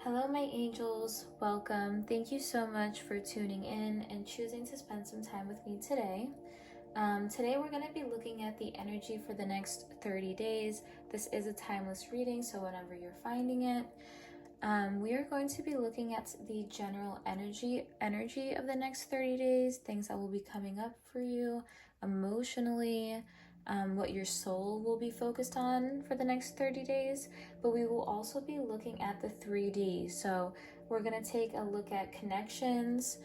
Hello, my angels. Welcome. Thank you so much for tuning in and choosing to spend some time with me today. Today, we're going to be looking at the energy for the next 30 days. This is a timeless reading, so whenever you're finding it, we are going to be looking at the general energy of the next 30 days, things that will be coming up for you emotionally, what your soul will be focused on for the next 30 days. But we will also be looking at the 3D. So we're going to take a look at connections.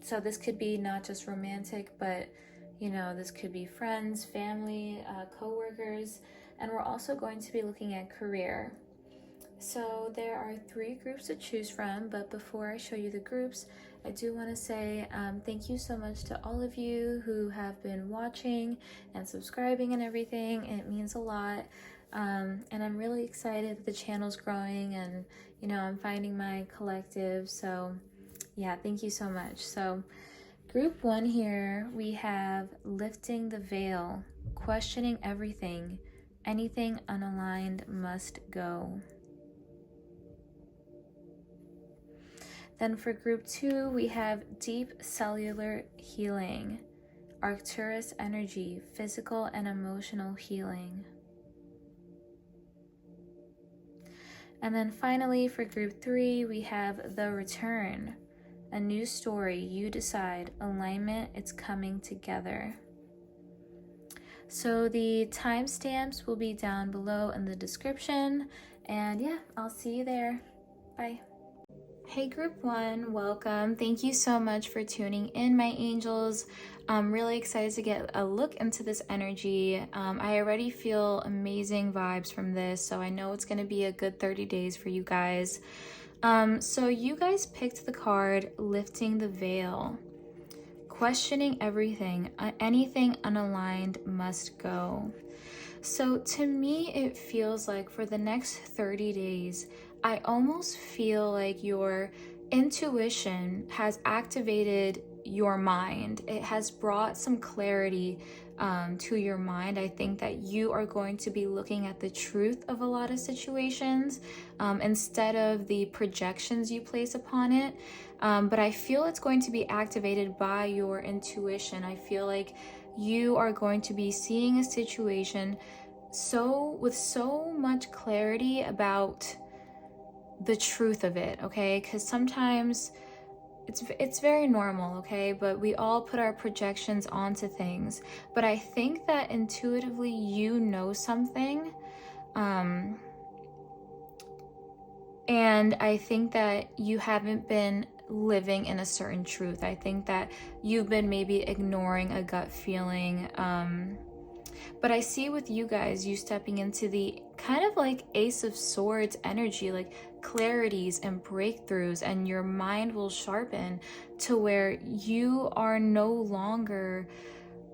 So this could be not just romantic, but this could be friends, family, co-workers, and we're also going to be looking at career. So there are 3 groups to choose from, but before I show you the groups, I do want to say thank you so much to all of you who have been watching and subscribing and everything. It means a lot, and I'm really excited that the channel's growing and I'm finding my collective. So yeah, thank you so much. So group 1 here, we have lifting the veil, questioning everything, anything unaligned must go. Then for group 2, we have deep cellular healing, Arcturus energy, physical and emotional healing. And then finally for group 3, we have the return, a new story, you decide, alignment, it's coming together. So the timestamps will be down below in the description, and yeah, I'll see you there. Bye. Hey group 1, welcome. Thank you so much for tuning in, my angels. I'm really excited to get a look into this energy. I already feel amazing vibes from this, so I know it's going to be a good 30 days for you guys. So you guys picked the card lifting the veil, questioning everything, anything unaligned must go. So to me, it feels like for the next 30 days, I almost feel like your intuition has activated your mind. It has brought some clarity to your mind. I think that you are going to be looking at the truth of a lot of situations instead of the projections you place upon it. But I feel it's going to be activated by your intuition. I feel like you are going to be seeing a situation with so much clarity about the truth of it, okay? Because sometimes it's very normal, okay? But we all put our projections onto things. But I think that intuitively you know something, and I think that you haven't been living in a certain truth. I think that you've been maybe ignoring a gut feeling, but I see with you guys, you stepping into the kind of like Ace of Swords energy, like clarities and breakthroughs, and your mind will sharpen to where you are no longer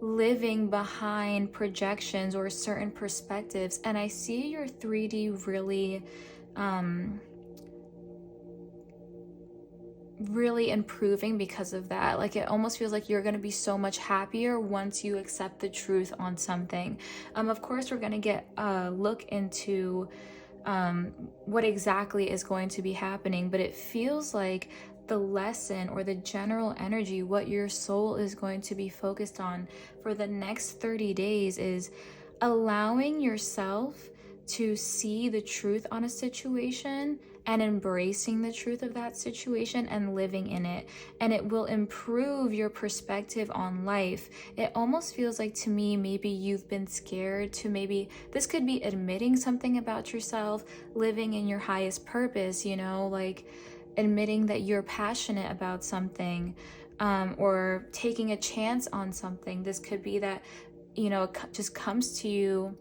living behind projections or certain perspectives. And I see your 3D really improving because of that. Like, it almost feels like you're going to be so much happier once you accept the truth on something. Of course, we're going to get a look into what exactly is going to be happening, but it feels like the lesson or the general energy, what your soul is going to be focused on for the next 30 days is allowing yourself to see the truth on a situation and embracing the truth of that situation and living in it. And it will improve your perspective on life. It almost feels like, to me, maybe you've been scared to, maybe this could be admitting something about yourself, living in your highest purpose, like admitting that you're passionate about something, or taking a chance on something. This could be that, it just comes to you,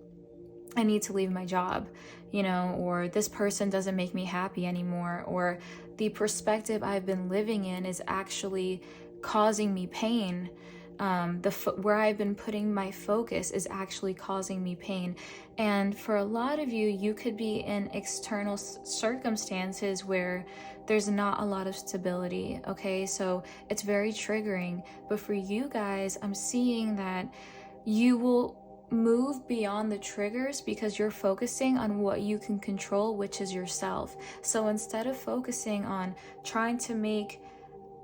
I need to leave my job, or this person doesn't make me happy anymore, or the perspective I've been living in is actually causing me pain. Where I've been putting my focus is actually causing me pain. And for a lot of you, you could be in external circumstances where there's not a lot of stability, okay? So it's very triggering. But for you guys, I'm seeing that you will move beyond the triggers because you're focusing on what you can control, which is yourself. So instead of focusing on trying to make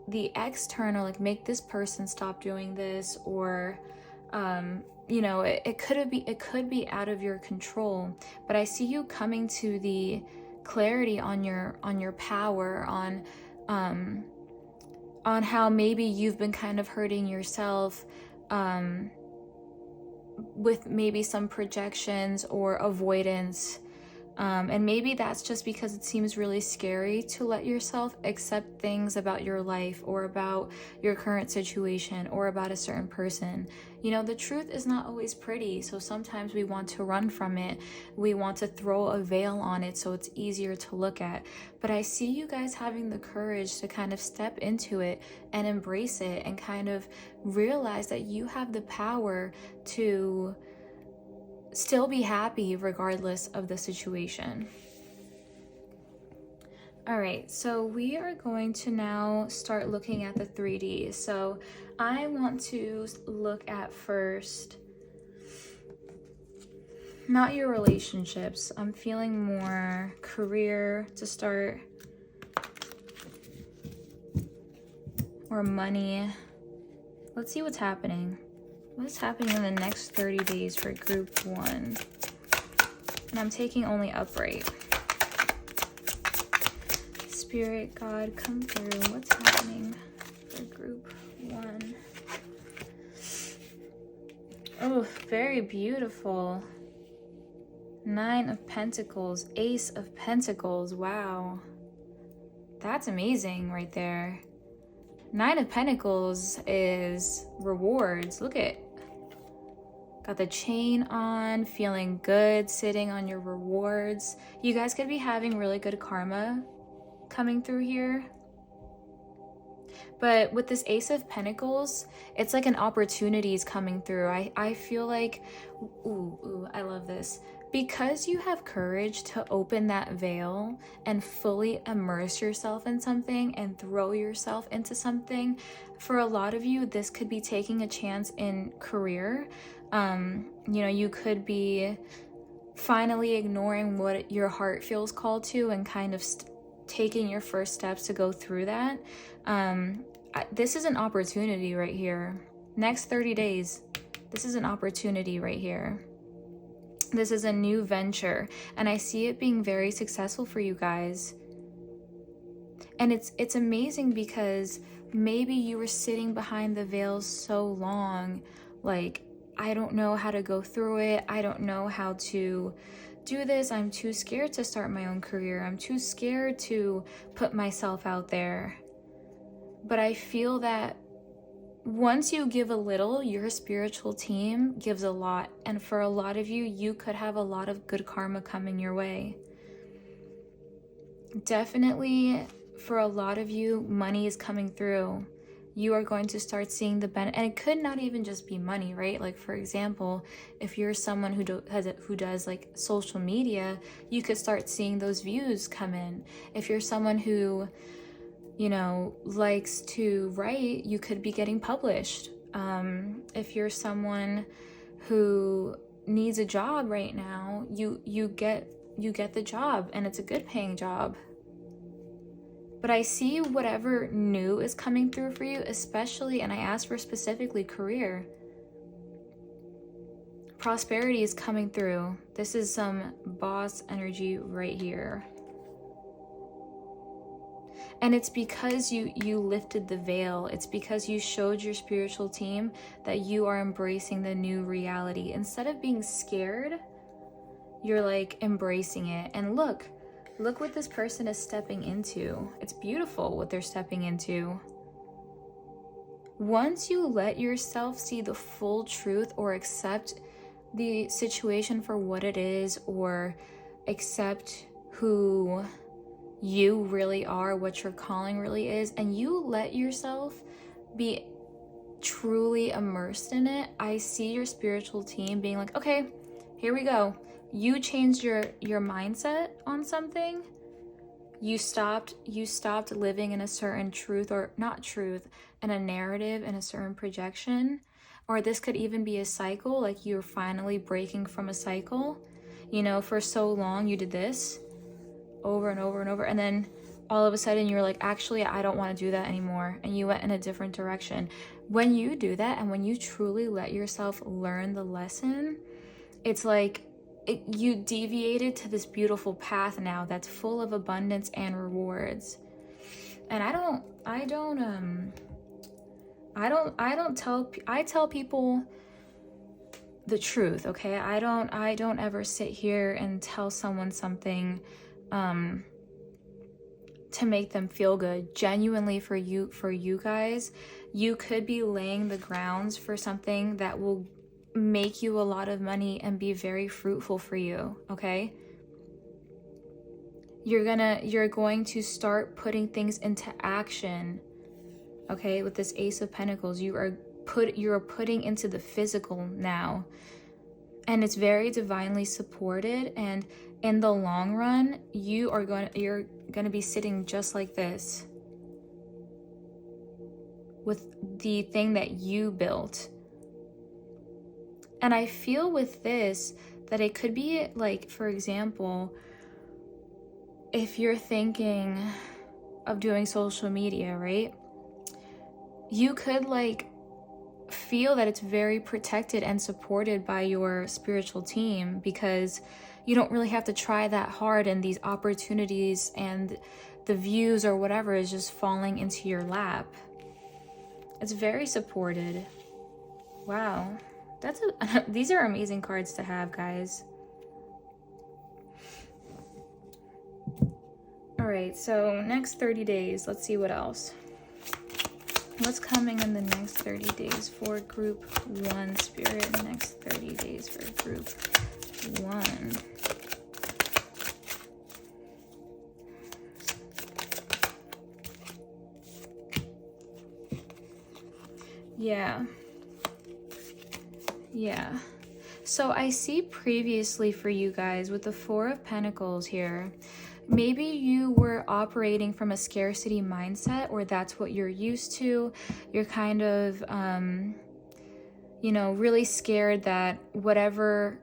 the external, like make this person stop doing this, or you know, it could be out of your control. But I see you coming to the clarity on your power, on how maybe you've been kind of hurting yourself with maybe some projections or avoidance. And maybe that's just because it seems really scary to let yourself accept things about your life or about your current situation or about a certain person. You know, the truth is not always pretty, so sometimes we want to run from it. We want to throw a veil on it so it's easier to look at. But I see you guys having the courage to kind of step into it and embrace it and kind of realize that you have the power to still be happy regardless of the situation. All right, so we are going to now start looking at the 3Ds. So I want to look at first, not your relationships. I'm feeling more career to start, or money. Let's see what's happening. What's happening in the next 30 days for group 1? And I'm taking only upright. Spirit, God, come through. What's happening for group 1? Oh, very beautiful. 9 of Pentacles, Ace of Pentacles. Wow. That's amazing right there. 9 of Pentacles is rewards. Look at, got the chain on, feeling good, sitting on your rewards. You guys could be having really good karma coming through here. But with this Ace of Pentacles, it's like an opportunity is coming through. I feel like, ooh, I love this. Because you have courage to open that veil and fully immerse yourself in something and throw yourself into something, for a lot of you, this could be taking a chance in career. You know, you could be finally ignoring what your heart feels called to and kind of taking your first steps to go through that. This is an opportunity right here. Next 30 days, this is an opportunity right here. This is a new venture, and I see it being very successful for you guys. And it's amazing because maybe you were sitting behind the veil so long, like, I don't know how to go through it. I don't know how to do this. I'm too scared to start my own career. I'm too scared to put myself out there. But I feel that once you give a little, your spiritual team gives a lot. And for a lot of you, you could have a lot of good karma coming your way. Definitely, for a lot of you, money is coming through. You are going to start seeing the benefit. And it could not even just be money, right? Like, for example, if you're someone who does like social media, you could start seeing those views come in. If you're someone who, you know, likes to write, you could be getting published. If you're someone who needs a job right now, you get the job, and it's a good paying job. But I see whatever new is coming through for you, especially, and I asked for specifically career. Prosperity is coming through. This is some boss energy right here. And it's because you lifted the veil. It's because you showed your spiritual team that you are embracing the new reality. Instead of being scared, you're like embracing it. And look what this person is stepping into. It's beautiful what they're stepping into. Once you let yourself see the full truth or accept the situation for what it is, or accept who you really are, what your calling really is, and you let yourself be truly immersed in it, I see your spiritual team being like, okay, here we go. You changed your mindset on something. You stopped living in a certain truth, or not truth, in a narrative, in a certain projection. or this could even be a cycle, like you're finally breaking from a cycle. You know, for so long you did this over and over and over, and then all of a sudden you're like, actually, I don't want to do that anymore, and you went in a different direction. When you do that, and when you truly let yourself learn the lesson, it's like you deviated to this beautiful path now that's full of abundance and rewards. And I tell people the truth, okay? I don't ever sit here and tell someone something to make them feel good. Genuinely, for you guys, you could be laying the grounds for something that will make you a lot of money and be very fruitful for you, okay? You're going to start putting things into action, okay? With this Ace of Pentacles, you're putting into the physical now, and it's very divinely supported. And in the long run, you're going to be sitting just like this with the thing that you built. And I feel with this that it could be like, for example, if you're thinking of doing social media, right? You could like feel that it's very protected and supported by your spiritual team, because you don't really have to try that hard, and these opportunities and the views or whatever is just falling into your lap. It's very supported. Wow. These are amazing cards to have, guys. All right, so next 30 days, let's see what else. What's coming in the next 30 days for group 1, Spirit? Next 30 days for group 1. Yeah. So I see previously for you guys with the 4 of Pentacles here, maybe you were operating from a scarcity mindset, or that's what you're used to. You're kind of, really scared that whatever,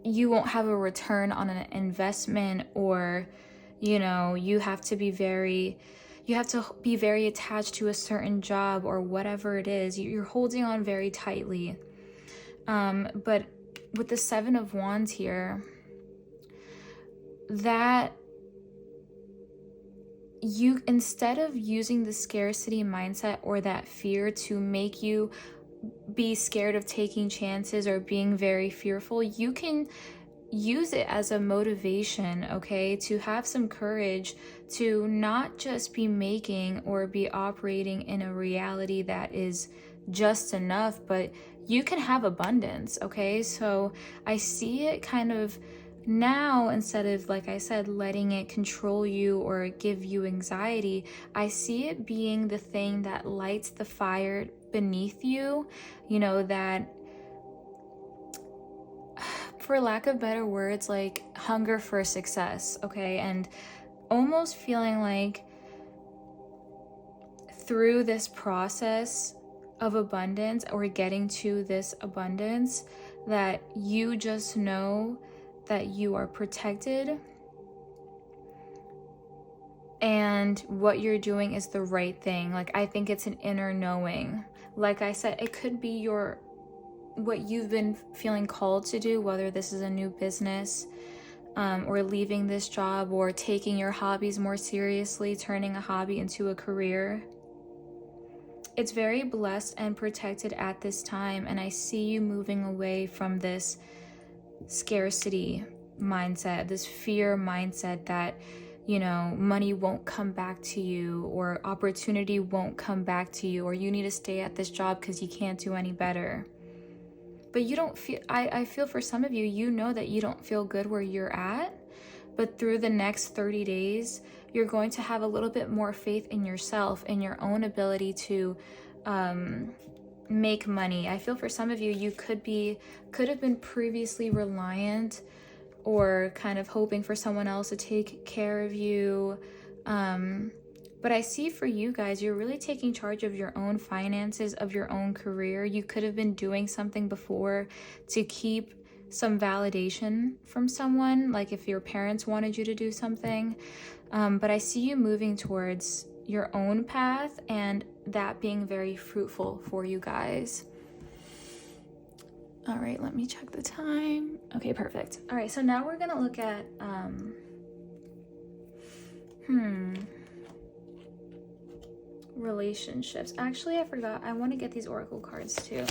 you won't have a return on an investment, or, you have to be very attached to a certain job or whatever it is. You're holding on very tightly. But with the 7 of Wands here, that you, instead of using the scarcity mindset or that fear to make you be scared of taking chances or being very fearful, you can use it as a motivation, okay, to have some courage to not just be making or be operating in a reality that is just enough, but you can have abundance, okay? So I see it kind of now, instead of, like I said, letting it control you or give you anxiety, I see it being the thing that lights the fire beneath you, that, for lack of better words, like hunger for success, okay? And almost feeling like through this process of abundance, or getting to this abundance, that you just know that you are protected and what you're doing is the right thing. Like, I think it's an inner knowing. Like I said, it could be what you've been feeling called to do, whether this is a new business, or leaving this job, or taking your hobbies more seriously, turning a hobby into a career. It's very blessed and protected at this time, and I see you moving away from this scarcity mindset, this fear mindset that, money won't come back to you, or opportunity won't come back to you, or you need to stay at this job because you can't do any better. But you don't feel, I feel for some of you, that you don't feel good where you're at, but through the next 30 days, you're going to have a little bit more faith in yourself and your own ability to make money. I feel for some of you could have been previously reliant or kind of hoping for someone else to take care of you, But I see for you guys, you're really taking charge of your own finances, of your own career. You could have been doing something before to keep some validation from someone, like if your parents wanted you to do something. But I see you moving towards your own path, and that being very fruitful for you guys. All right, let me check the time. Okay, perfect. All right, so now we're gonna look at relationships. Actually, I forgot. I want to get these oracle cards too.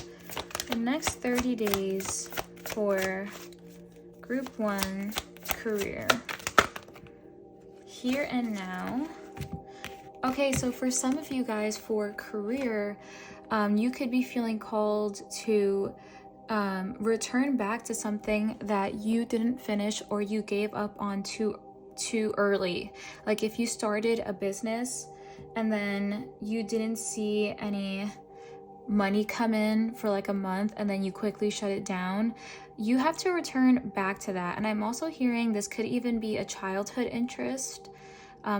The next 30 days for group 1 career. Here and now. Okay, so for some of you guys, for career, you could be feeling called to return back to something that you didn't finish or you gave up on too early. Like if you started a business and then you didn't see any money come in for like a month and then you quickly shut it down, you have to return back to that. And I'm also hearing this could even be a childhood interest,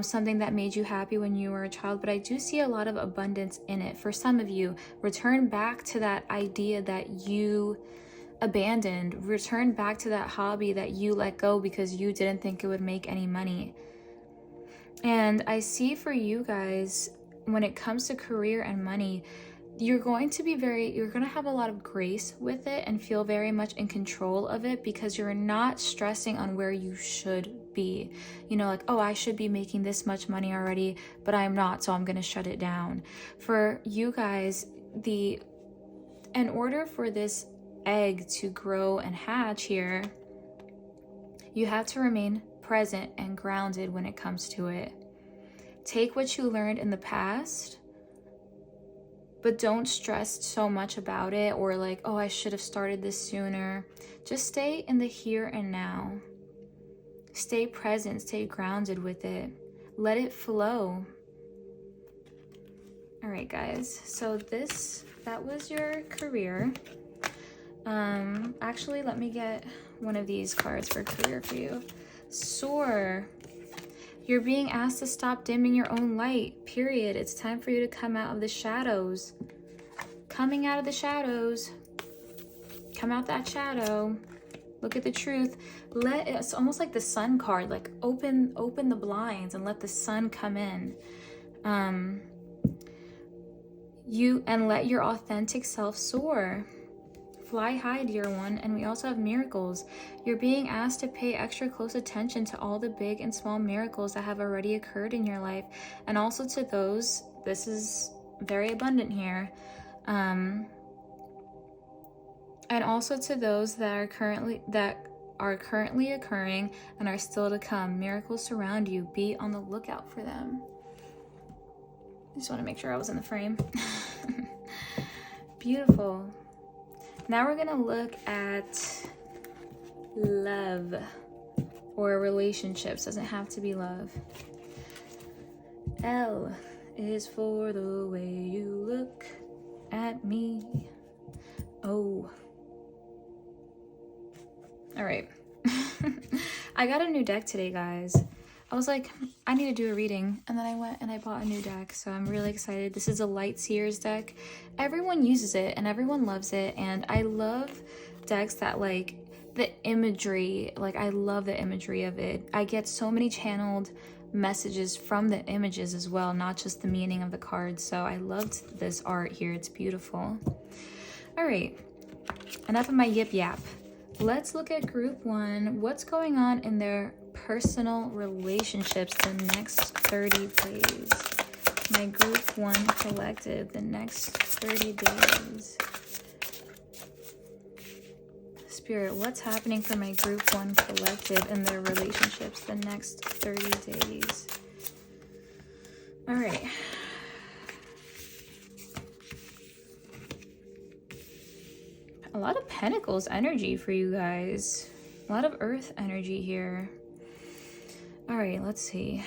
something that made you happy when you were a child, but I do see a lot of abundance in it. For some of you, return back to that idea that you abandoned, return back to that hobby that you let go because you didn't think it would make any money. And I see for you guys, when it comes to career and money, you're going to have a lot of grace with it and feel very much in control of it because you're not stressing on where you should be. You know, like, oh, I should be making this much money already, but I'm not, so I'm going to shut it down. For you guys, in order for this egg to grow and hatch here, you have to remain present and grounded when it comes to it. Take what you learned in the past, but don't stress so much about it or like, oh, I should have started this sooner. Just stay in the here and now. Stay present, stay grounded with it. Let it flow. All right, guys. So that was your career. Actually, let me get one of these cards for career for you. Soar. You're being asked to stop dimming your own light, period. It's time for you to come out of the shadows. Coming out of the shadows. Come out that shadow. Look at the truth. It's almost like the sun card, like open the blinds and let the sun come in. And let your authentic self soar. Fly high, dear one. And we also have miracles. You're being asked to pay extra close attention to all the big and small miracles that have already occurred in your life. And also to those, this is very abundant here. And also to those that are currently occurring and are still to come. Miracles surround you. Be on the lookout for them. I just want to make sure I was in the frame. Beautiful. Now we're gonna look at love or relationships. Doesn't have to be love. L is for the way you look at me. O. All right. I got a new deck today, guys. I was like, I need to do a reading, and then I went and I bought a new deck, so I'm really excited. This is a Light Seers deck. Everyone uses it and everyone loves it, and I love decks that like the imagery, like I love the imagery of it. I get so many channeled messages from the images as well, not just the meaning of the cards, so I loved this art here. It's beautiful. All right, enough of my yip yap. Let's look at group 1. What's going on in their personal relationships the next 30 days? My group 1 collective, the next 30 days. Spirit, what's happening for my group 1 collective in their relationships the next 30 days? All right. A lot of Pentacles energy for you guys. A lot of Earth energy here. All right, let's see.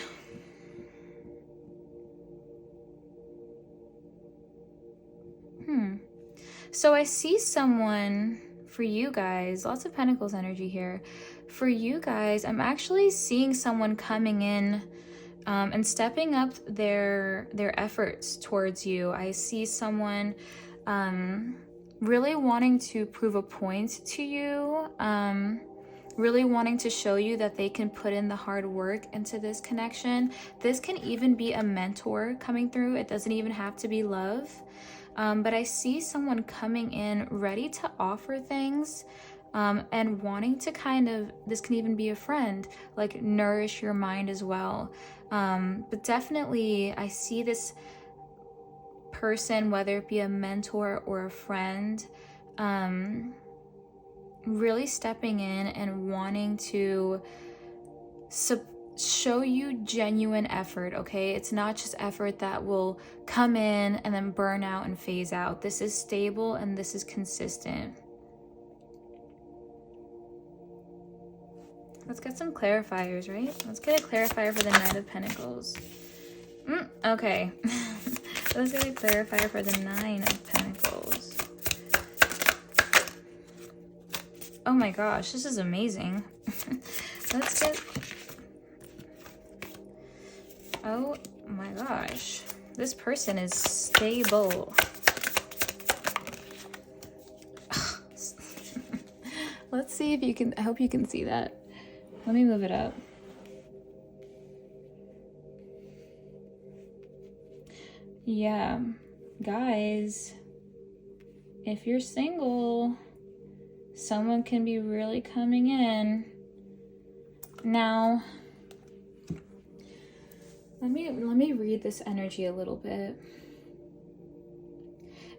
So I see someone for you guys, lots of Pentacles energy here. For you guys, I'm actually seeing someone coming in and stepping up their efforts towards you. I see someone really wanting to prove a point to you, really wanting to show you that they can put in the hard work into this connection. This can even be a mentor coming through. It doesn't even have to be love. But I see someone coming in ready to offer things, and wanting to kind of, this can even be a friend, like nourish your mind as well. But definitely I see this person, whether it be a mentor or a friend, really stepping in and wanting to show you genuine effort, okay? It's not just effort that will come in and then burn out and phase out. This is stable and this is consistent. Let's get some clarifiers, right? Let's get a clarifier for the Knight of Pentacles. Okay. Let's get a clarifier for the Nine of Pentacles. Oh my gosh, this is amazing. Let's get... Oh my gosh. This person is stable. Let's see if you can... I hope you can see that. Let me move it up. Yeah, guys, if you're single, someone can be really coming in. Now, let me read this energy a little bit.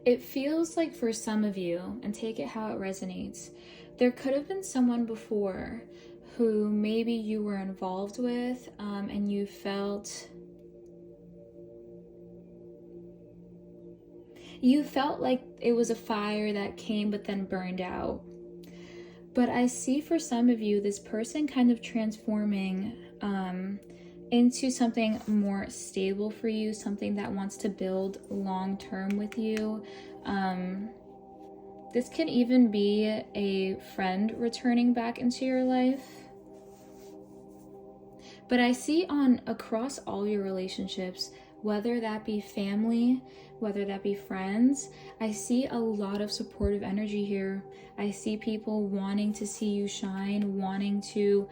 It feels like for some of you, and take it how it resonates, there could have been someone before who maybe you were involved with, and you felt like it was a fire that came but then burned out. But I see for some of you this person kind of transforming into something more stable for you, something that wants to build long term with you. This can even be a friend returning back into your life. But I see across all your relationships, whether that be family, whether that be friends, I see a lot of supportive energy here. I see people wanting to see you shine, wanting to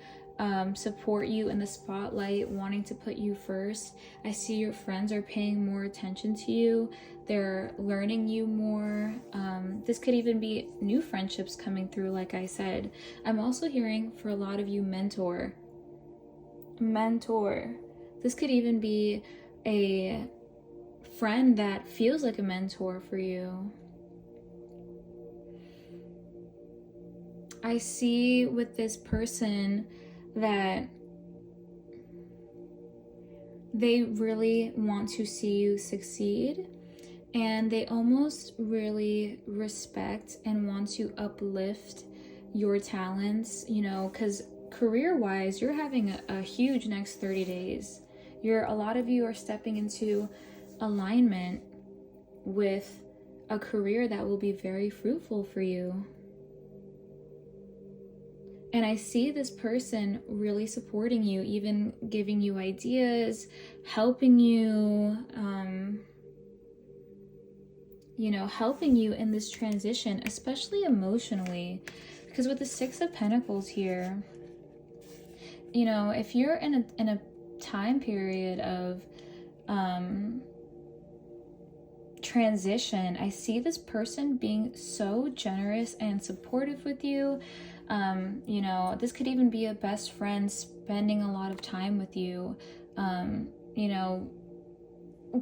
support you in the spotlight, wanting to put you first. I see your friends are paying more attention to you. They're learning you more. This could even be new friendships coming through, like I said. I'm also hearing for a lot of you mentor. This could even be a friend that feels like a mentor for you. I see with this person that they really want to see you succeed, and they almost really respect and want to uplift your talents, you know, because career-wise, you're having a huge next 30 days. A lot of you are stepping into alignment with a career that will be very fruitful for you. And I see this person really supporting you, even giving you ideas, helping you, helping you in this transition, especially emotionally. Because with the Six of Pentacles here, you know, if you're in a time period of transition, I see this person being so generous and supportive with you. You know, this could even be a best friend spending a lot of time with you, you know,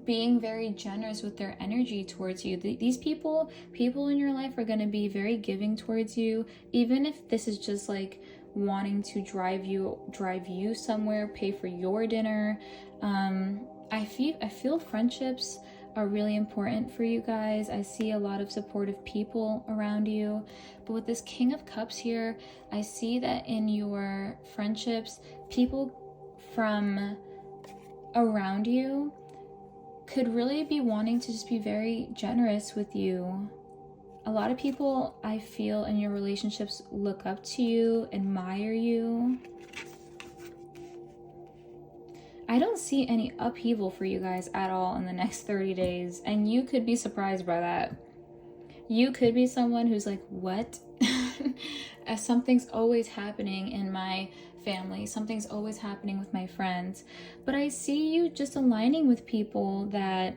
being very generous with their energy towards you. These people in your life are going to be very giving towards you, even if this is just like wanting to drive you somewhere, pay for your dinner. I feel friendships are really important for you guys. I see a lot of supportive people around you. But with this King of Cups here, I see that in your friendships, people from around you could really be wanting to just be very generous with you. A lot of people, I feel, in your relationships look up to you, admire you. I don't see any upheaval for you guys at all in the next 30 days. And you could be surprised by that. You could be someone who's like, what? As something's always happening in my family. Something's always happening with my friends. But I see you just aligning with people that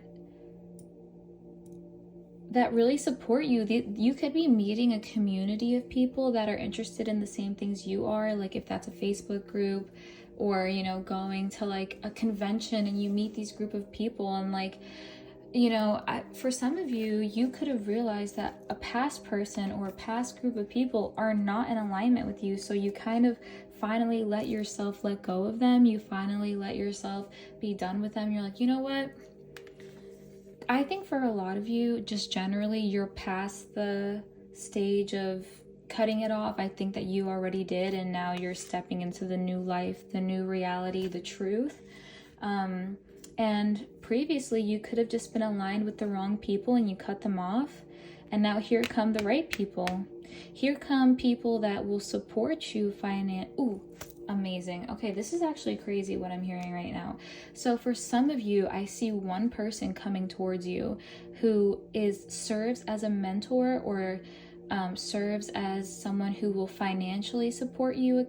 really support you. You could be meeting a community of people that are interested in the same things you are. Like if that's a Facebook group, or, you know, going to like a convention and you meet these group of people, and like, you know, for some of you, you could have realized that a past person or a past group of people are not in alignment with you. So you kind of finally let yourself let go of them. You finally let yourself be done with them. You're like, you know what? I think for a lot of you, just generally, you're past the stage of cutting it off. I think that you already did, and now you're stepping into the new life, the new reality, the truth. And previously you could have just been aligned with the wrong people and you cut them off. And now here come the right people. Here come people that will support you Ooh, amazing. Okay, this is actually crazy what I'm hearing right now. So for some of you, I see one person coming towards you who serves as a mentor, or serves as someone who will financially support you.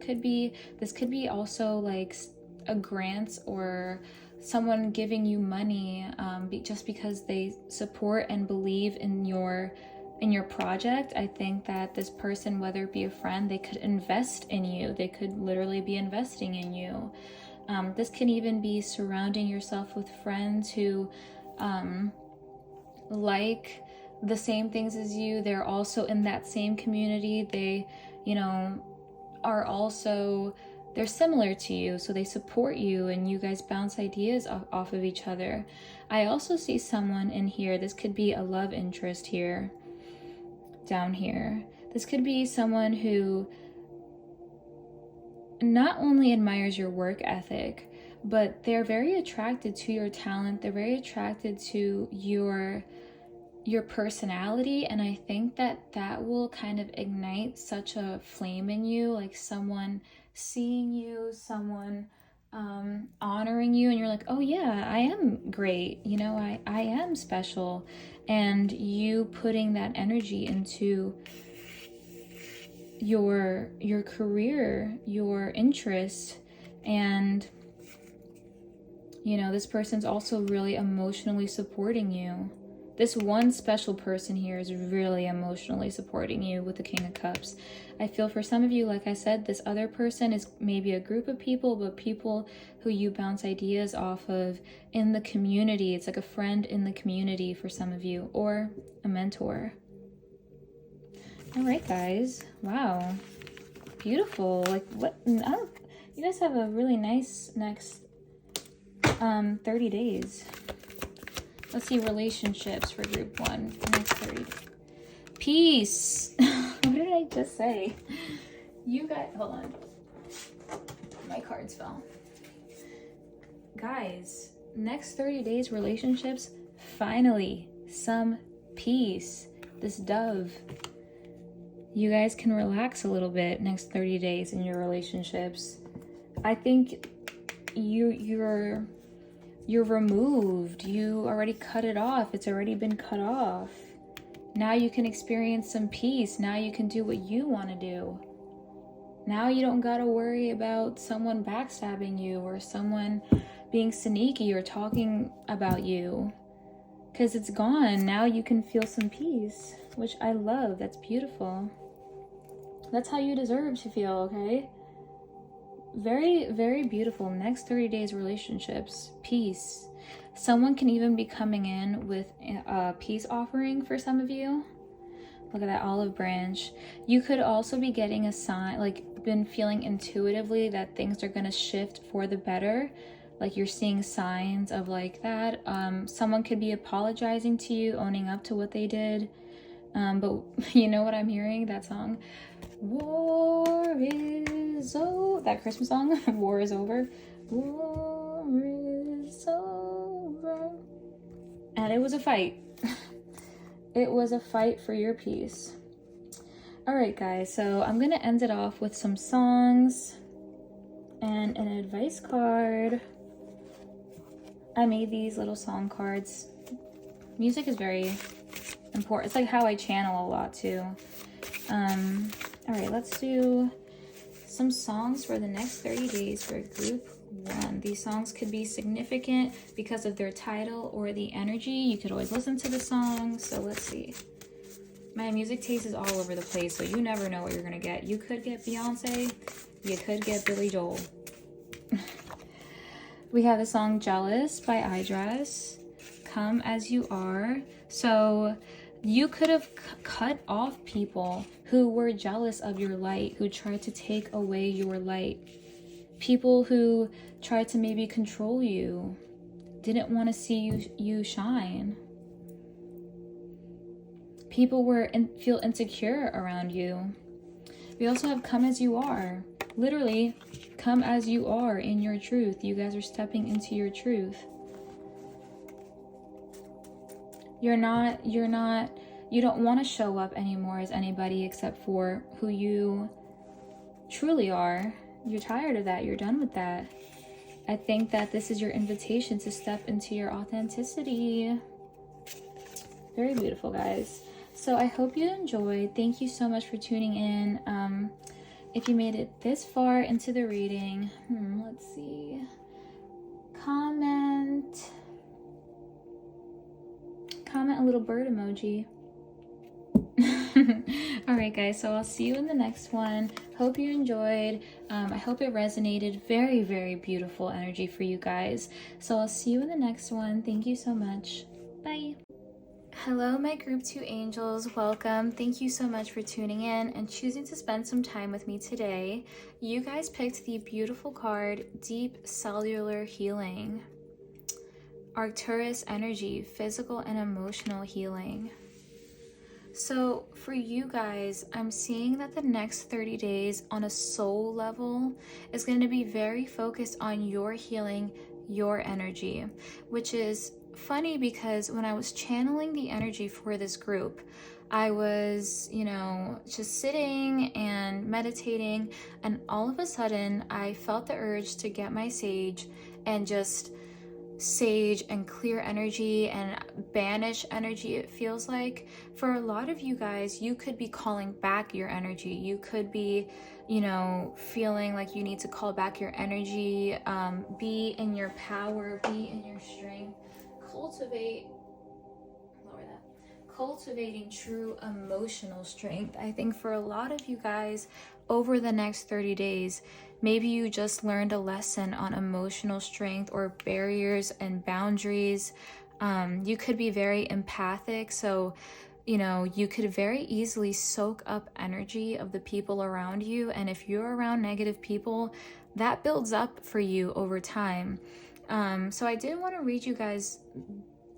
This could be also like a grant, or someone giving you money just because they support and believe in your project. I think that this person, whether it be a friend, they could invest in you. They could literally be investing in you. This can even be surrounding yourself with friends who like the same things as you. They're also in that same community. They, you know, they're similar to you, so they support you and you guys bounce ideas off of each other. I also see someone in here. This could be a love interest here, down here. This could be someone who not only admires your work ethic, but they're very attracted to your talent. They're very attracted to your personality, and I think that will kind of ignite such a flame in you, like someone seeing you, someone honoring you, and you're like, oh yeah, I am great, you know, I am special. And you putting that energy into your career, your interest. And you know, this person's also really emotionally supporting you. This one special person here is really emotionally supporting you with the King of Cups. I feel for some of you, like I said, this other person is maybe a group of people, but people who you bounce ideas off of in the community. It's like a friend in the community for some of you, or a mentor. All right, guys. Wow. Beautiful. Like, what? You guys have a really nice next 30 days. Let's see, relationships for group 1, next 30. Peace. What did I just say? You guys, hold on. My cards fell. Guys, next 30 days, relationships, finally, some peace. This dove. You guys can relax a little bit next 30 days in your relationships. I think you're removed. You already cut it off. It's already been cut off. Now you can experience some peace. Now you can do what you want to do. Now you don't gotta worry about someone backstabbing you, or someone being sneaky or talking about you, because it's gone. Now you can feel some peace, which I love. That's beautiful. That's how you deserve to feel, okay? Very, very beautiful. Next 30 days, relationships, peace. Someone can even be coming in with a peace offering for some of you. Look at that olive branch. You could also be getting a sign, like been feeling intuitively that things are going to shift for the better. Like you're seeing signs of like that. Someone could be apologizing to you, owning up to what they did. But you know what I'm hearing? That song, War is over. That Christmas song, War is over. War is over. And it was a fight. It was a fight for your peace. All right, guys. So I'm going to end it off with some songs and an advice card. I made these little song cards. Music is very important. It's like how I channel a lot too. All right, let's do some songs for the next 30 days for group 1. These songs could be significant because of their title or the energy. You could always listen to the song. So let's see. My music taste is all over the place, so you never know what you're gonna get. You could get Beyonce, you could get Billy Joel. We have the song Jealous by iDress, Come As You Are. So you could have cut off people who were jealous of your light, who tried to take away your light. People who tried to maybe control you, didn't want to see you shine. People feel insecure around you. We also have Come As You Are. Literally, come as you are in your truth. You guys are stepping into your truth. You don't want to show up anymore as anybody except for who you truly are. You're tired of that. You're done with that. I think that this is your invitation to step into your authenticity. Very beautiful, guys. So I hope you enjoyed. Thank you so much for tuning in. If you made it this far into the reading, let's see. Comment a little bird emoji. All right, guys, so I'll see you in the next one. Hope you enjoyed. I hope it resonated. Very, very beautiful energy for you guys. So I'll see you in the next one. Thank you so much. Bye. Hello, my group 2 angels. Welcome. Thank you so much for tuning in and choosing to spend some time with me today. You guys picked the beautiful card, Deep Cellular Healing. Arcturus energy, physical and emotional healing. So for you guys, I'm seeing that the next 30 days on a soul level is going to be very focused on your healing, your energy, which is funny because when I was channeling the energy for this group, I was, just sitting and meditating, and all of a sudden I felt the urge to get my sage and just sage and clear energy and banish energy. It feels like for a lot of you guys, you could be calling back your energy. You could be, feeling like you need to call back your energy, be in your power, be in your strength, cultivating true emotional strength. I think for a lot of you guys over the next 30 days, maybe you just learned a lesson on emotional strength or barriers and boundaries. You could be very empathic, so you could very easily soak up energy of the people around you, and if you're around negative people, that builds up for you over time. So I did want to read you guys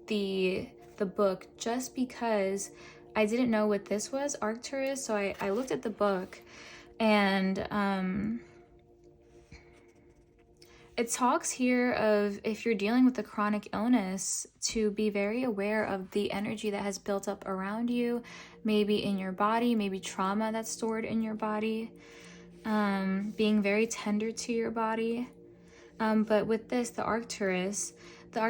the book just because I didn't know what this was, Arcturus, so I looked at the book, and it talks here of if you're dealing with a chronic illness, to be very aware of the energy that has built up around you, maybe in your body, maybe trauma that's stored in your body, being very tender to your body. But with this, the Arcturus, the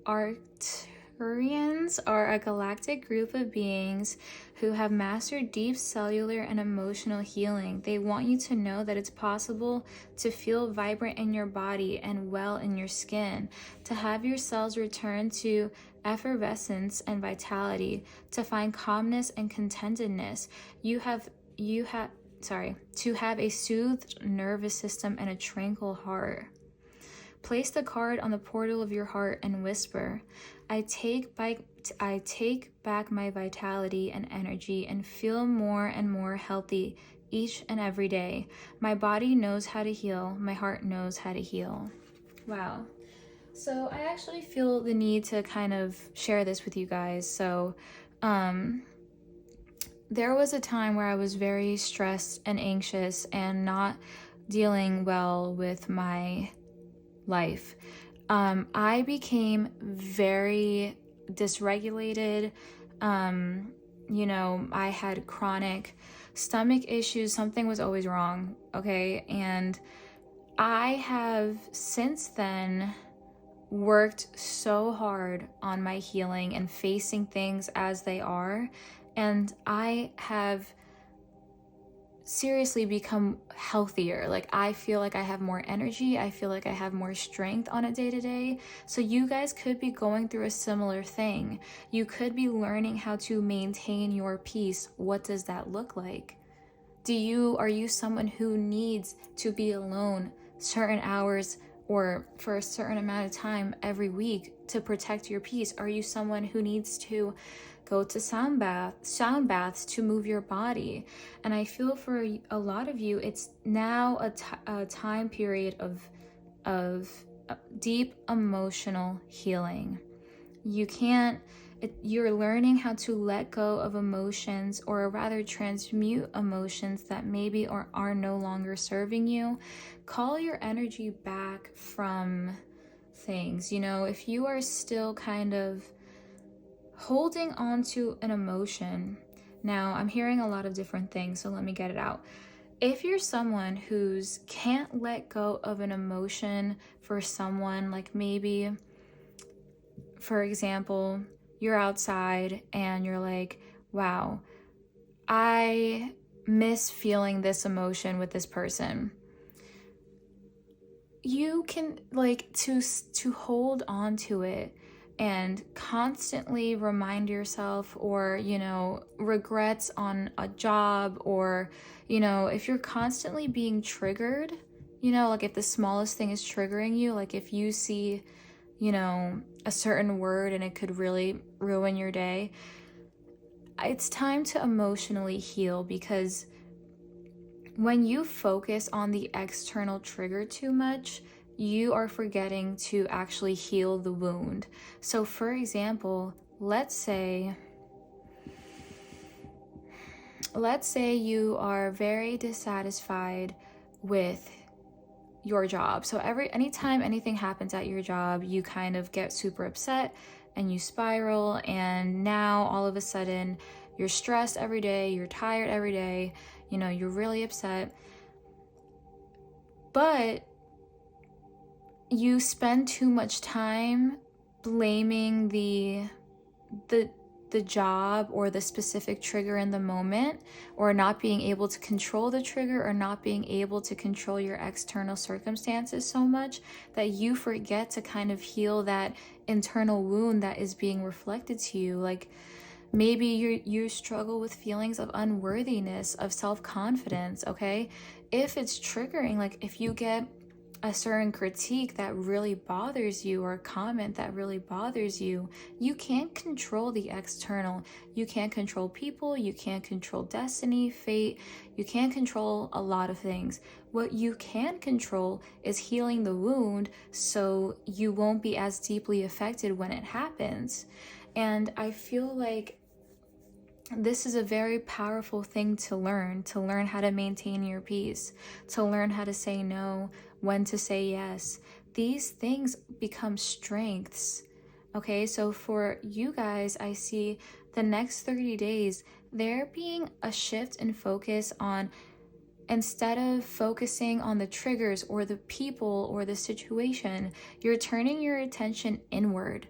Arcturians are a galactic group of beings who have mastered deep cellular and emotional healing. They want you to know that it's possible to feel vibrant in your body and well in your skin, to have your cells return to effervescence and vitality, to find calmness and contentedness. To have a soothed nervous system and a tranquil heart. Place the card on the portal of your heart and whisper, I take back my vitality and energy and feel more and more healthy each and every day. My body knows how to heal. My heart knows how to heal. Wow. So I actually feel the need to kind of share this with you guys. So, there was a time where I was very stressed and anxious and not dealing well with my life. I became very dysregulated. I had chronic stomach issues. Something was always wrong, okay? And I have since then worked so hard on my healing and facing things as they are, and I have seriously become healthier. Like, I feel like I have more energy. I feel like I have more strength on a day-to-day. So you guys could be going through a similar thing. You could be learning how to maintain your peace. What does that look like? Are you someone who needs to be alone certain hours or for a certain amount of time every week to protect your peace? Are you someone who needs to go to sound baths to move your body? And I feel for a lot of you, it's now a time period of deep emotional healing. You're learning how to let go of emotions, or rather transmute emotions that maybe are no longer serving you. Call your energy back from things. If you are still kind of holding on to an emotion, now I'm hearing a lot of different things, so let me get it out. If you're someone who's can't let go of an emotion for someone, like maybe, for example, you're outside and you're like, wow, I miss feeling this emotion with this person. You can to hold on to it and constantly remind yourself, or regrets on a job, or if you're constantly being triggered, like if the smallest thing is triggering you, like if you see a certain word and it could really ruin your day, it's time to emotionally heal, because when you focus on the external trigger too much, you are forgetting to actually heal the wound. So for example, let's say you are very dissatisfied with your job. So anytime anything happens at your job, you kind of get super upset and you spiral, and now all of a sudden you're stressed every day, you're tired every day, you're really upset. But you spend too much time blaming the job or the specific trigger in the moment, or not being able to control the trigger, or not being able to control your external circumstances so much that you forget to kind of heal that internal wound that is being reflected to you. Like maybe you struggle with feelings of unworthiness, of self-confidence, okay? If it's triggering, like if you get a certain critique that really bothers you, or a comment that really bothers you, you can't control the external. You can't control people, you can't control destiny, fate, you can't control a lot of things. What you can control is healing the wound so you won't be as deeply affected when it happens. And I feel like this is a very powerful thing to learn how to maintain your peace, to learn how to say no, when to say yes. These things become strengths. Okay, so for you guys, I see the next 30 days, there being a shift in focus on, instead of focusing on the triggers or the people or the situation, you're turning your attention inward.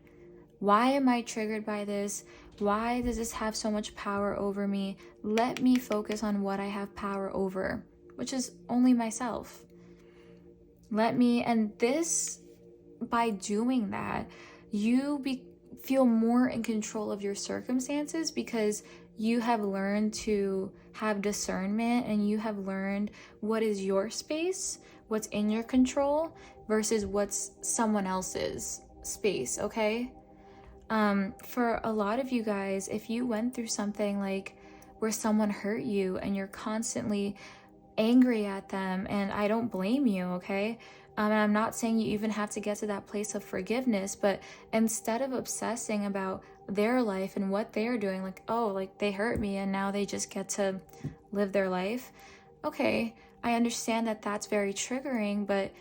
Why am I triggered by this? Why does this have so much power over me? Let me focus on what I have power over, which is only myself. And this, by doing that, you feel more in control of your circumstances, because you have learned to have discernment, and you have learned what is your space, what's in your control versus what's someone else's space, okay? For a lot of you guys, if you went through something like where someone hurt you and you're constantly angry at them, and I don't blame you, okay? And I'm not saying you even have to get to that place of forgiveness, but instead of obsessing about their life and what they're doing, like, oh, like they hurt me and now they just get to live their life. Okay, I understand that that's very triggering, but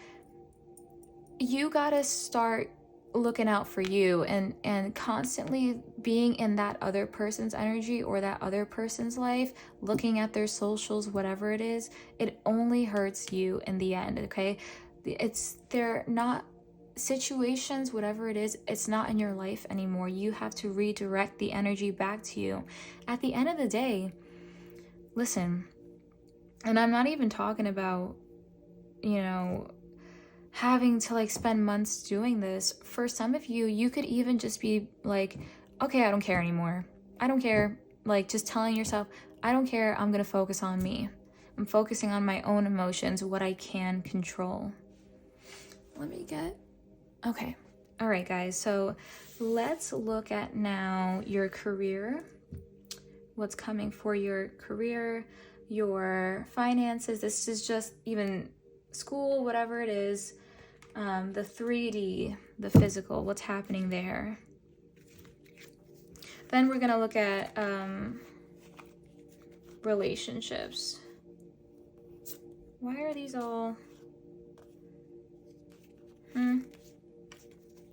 you gotta start looking out for you, and constantly being in that other person's energy or that other person's life, looking at their socials, whatever it is, it only hurts you in the end, okay? They're not situations, whatever it is, it's not in your life anymore. You have to redirect the energy back to you. At the end of the day, listen, and I'm not even talking about, you know, having to like spend months doing this. For some of you, you could even just be like, okay, I don't care anymore. I don't care. Like just telling yourself, I don't care. I'm going to focus on me. I'm focusing on my own emotions, what I can control. Let me get, okay. All right, guys. So let's look at now your career, what's coming for your career, your finances. This is just even school, whatever it is. The 3D, the physical, what's happening there. Then we're gonna look at relationships. Why are these all?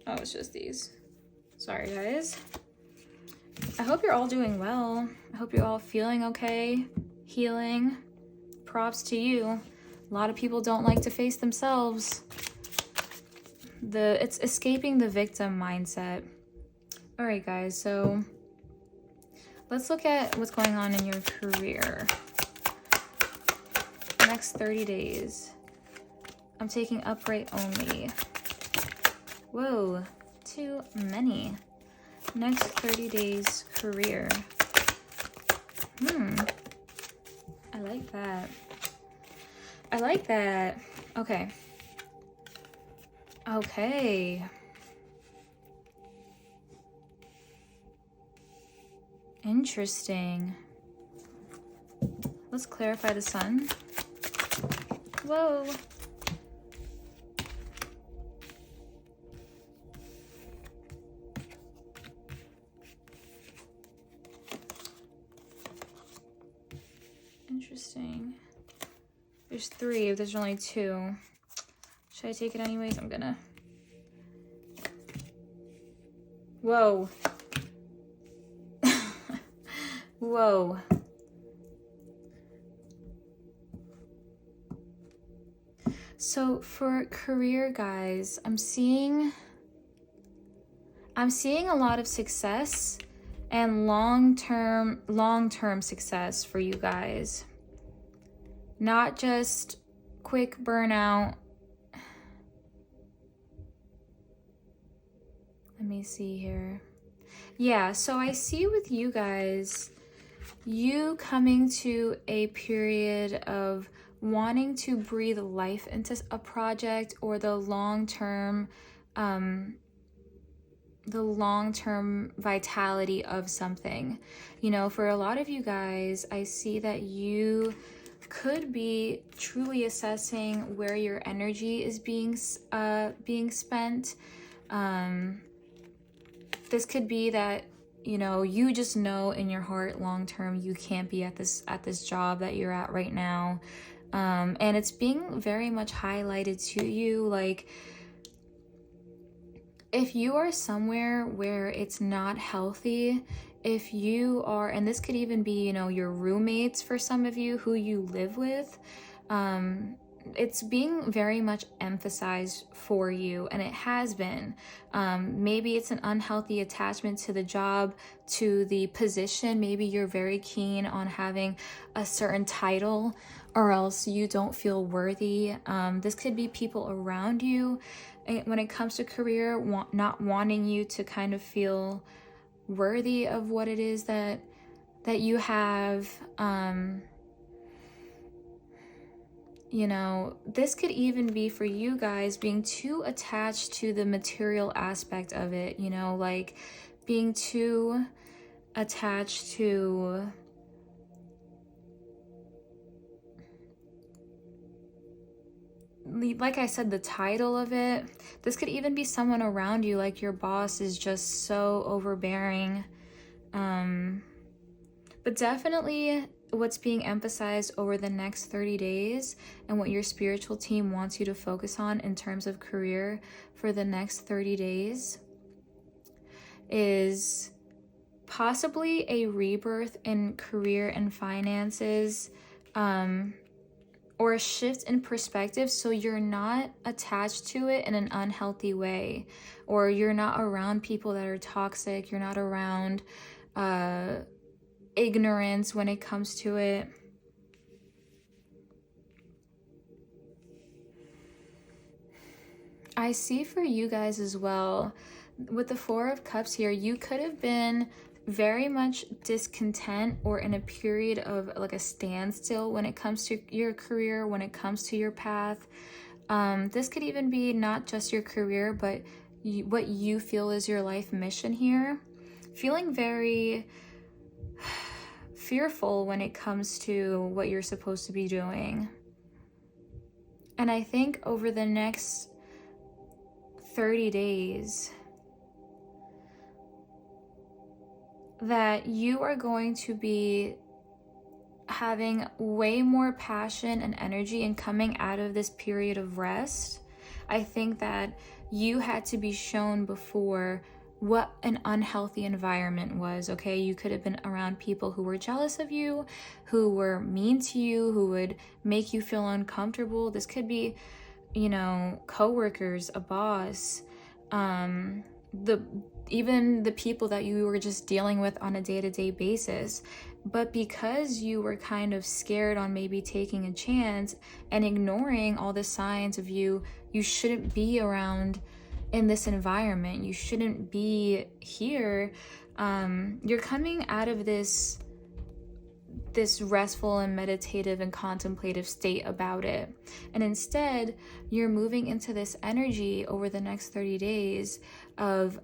Oh, it's just these. Sorry, guys. I hope you're all doing well. I hope you're all feeling okay, healing. Props to you. A lot of people don't like to face themselves. It's escaping the victim mindset. All right, guys, so let's look at what's going on in your career. Next 30 days. I'm taking upright only. Whoa, too many. Next 30 days career. I like that. I like that. Okay. Okay. Interesting. Let's clarify the sun. Whoa. Interesting. There's 3, there's only 2. Should I take it anyways? I'm gonna. Whoa. Whoa. So for career, guys, I'm seeing a lot of success and long-term success for you guys. Not just quick burnout. Let me see here. Yeah, so I see with you guys, you coming to a period of wanting to breathe life into a project, or the long-term vitality of something. You know, for a lot of you guys, I see that you could be truly assessing where your energy is being spent. This could be that, you know, you just know in your heart long term you can't be at this job that you're at right now. And it's being very much highlighted to you, like, if you are somewhere where it's not healthy, if you are, and this could even be, you know, your roommates for some of you who you live with, it's being very much emphasized for you, and it has been. Maybe it's an unhealthy attachment to the job, to the position. Maybe you're very keen on having a certain title, or else you don't feel worthy. This could be people around you, when it comes to career, not wanting you to kind of feel worthy of what it is that you have. You know, this could even be for you guys being too attached to the material aspect of it, you know, like being too attached to like I said, the title of it. This could even be someone around you, like your boss is just so overbearing. But definitely what's being emphasized over the next 30 days and what your spiritual team wants you to focus on in terms of career for the next 30 days is possibly a rebirth in career and finances. or a shift in perspective, so you're not attached to it in an unhealthy way, or you're not around people that are toxic, you're not around ignorance when it comes to it. I see for you guys as well, with the Four of Cups here, you could have been very much discontent or in a period of like a standstill when it comes to your career, when it comes to your path. This could even be not just your career, but what you feel is your life mission here. Feeling very fearful when it comes to what you're supposed to be doing. And I think over the next 30 days, that you are going to be having way more passion and energy and coming out of this period of rest. I think that you had to be shown before what an unhealthy environment was, okay? You could have been around people who were jealous of you, who were mean to you, who would make you feel uncomfortable. This could be, you know, coworkers, a boss, even the people that you were just dealing with on a day-to-day basis. But because you were kind of scared on maybe taking a chance and ignoring all the signs of you shouldn't be around in this environment, you shouldn't be here, you're coming out of this restful and meditative and contemplative state about it. And instead, you're moving into this energy over the next 30 days of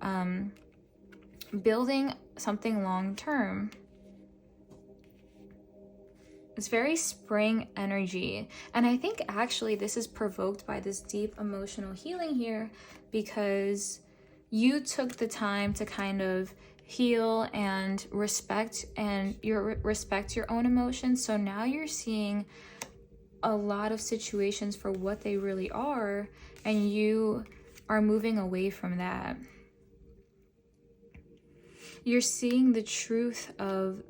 building something long-term. It's very spring energy. And I think actually this is provoked by this deep emotional healing here, because you took the time to kind of heal and respect your own emotions. So now you're seeing a lot of situations for what they really are, and you are moving away from that. You're seeing the truth of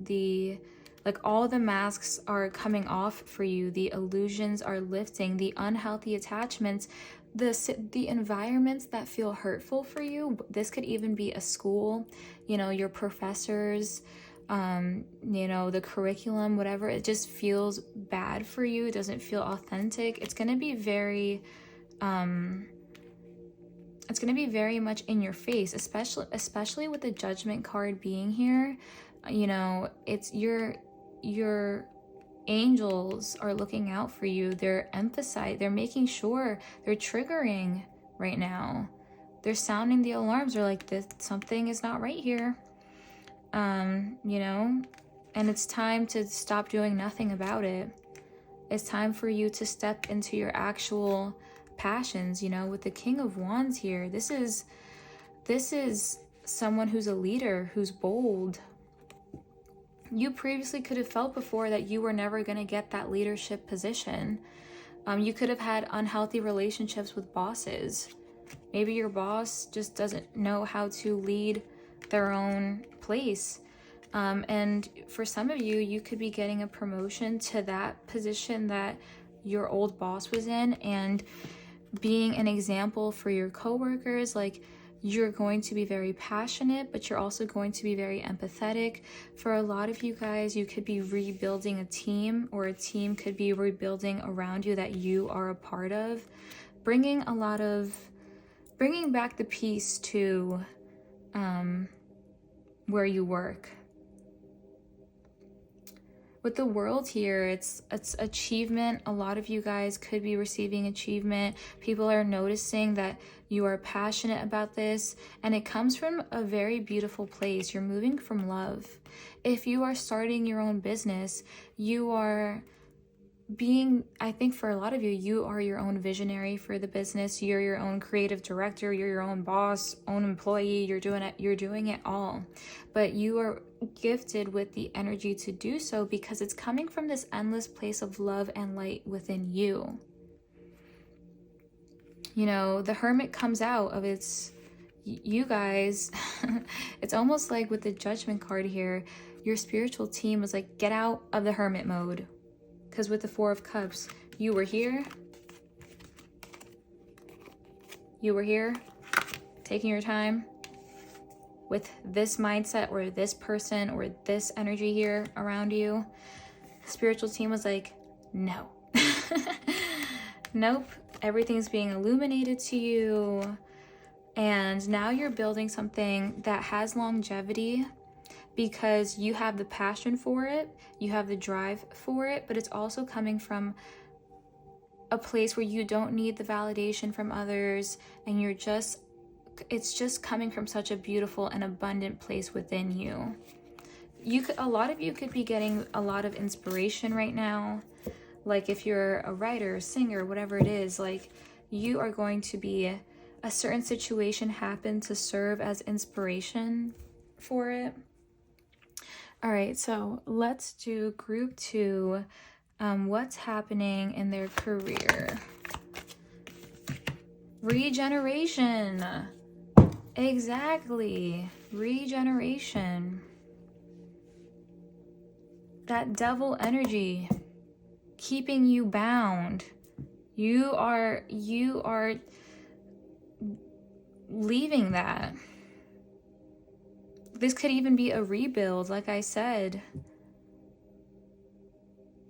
all the masks are coming off for you. The illusions are lifting, the unhealthy attachments, the environments that feel hurtful for you. This could even be a school, you know, your professors, you know, the curriculum, whatever. It just feels bad for you. It doesn't feel authentic. It's going to be very much in your face, especially with the Judgment card being here. You know, it's your angels are looking out for you. They're making sure, they're triggering right now. They're sounding the alarms. They're like, something is not right here. You know, and it's time to stop doing nothing about it. It's time for you to step into your actual passions, you know, with the King of Wands here. This is someone who's a leader, who's bold. You previously could have felt before that you were never going to get that leadership position. You could have had unhealthy relationships with bosses. Maybe your boss just doesn't know how to lead their own place. And for some of you, you could be getting a promotion to that position that your old boss was in, and being an example for your coworkers. Like, you're going to be very passionate, but you're also going to be very empathetic. For a lot of you guys, you could be rebuilding a team, or a team could be rebuilding around you that you are a part of, bringing back the peace to where you work. With the World here, it's achievement. A lot of you guys could be receiving achievement. People are noticing that you are passionate about this, and it comes from a very beautiful place. You're moving from love. If you are starting your own business, you are I think for a lot of you, you are your own visionary for the business. You're your own creative director. You're your own boss, own employee. You're doing it all. But you are gifted with the energy to do so, because it's coming from this endless place of love and light within you. You know, the Hermit comes out of you guys. It's almost like with the Judgment card here, your spiritual team was like, get out of the Hermit mode. Because with the Four of Cups, You were here. You were here taking your time with this mindset or this person or this energy here around you. Spiritual team was like, no. Nope. Everything's being illuminated to you. And now you're building something that has longevity because you have the passion for it. You have the drive for it, but it's also coming from a place where you don't need the validation from others, and it's just coming from such a beautiful and abundant place within you. A lot of you could be getting a lot of inspiration right now. Like if you're a writer, singer, whatever it is, like you are going to be, a certain situation happen to serve as inspiration for it. All right, so let's do group 2. What's happening in their career? Regeneration. Exactly. Regeneration. That devil energy keeping you bound. You are leaving that. This could even be a rebuild, like I said.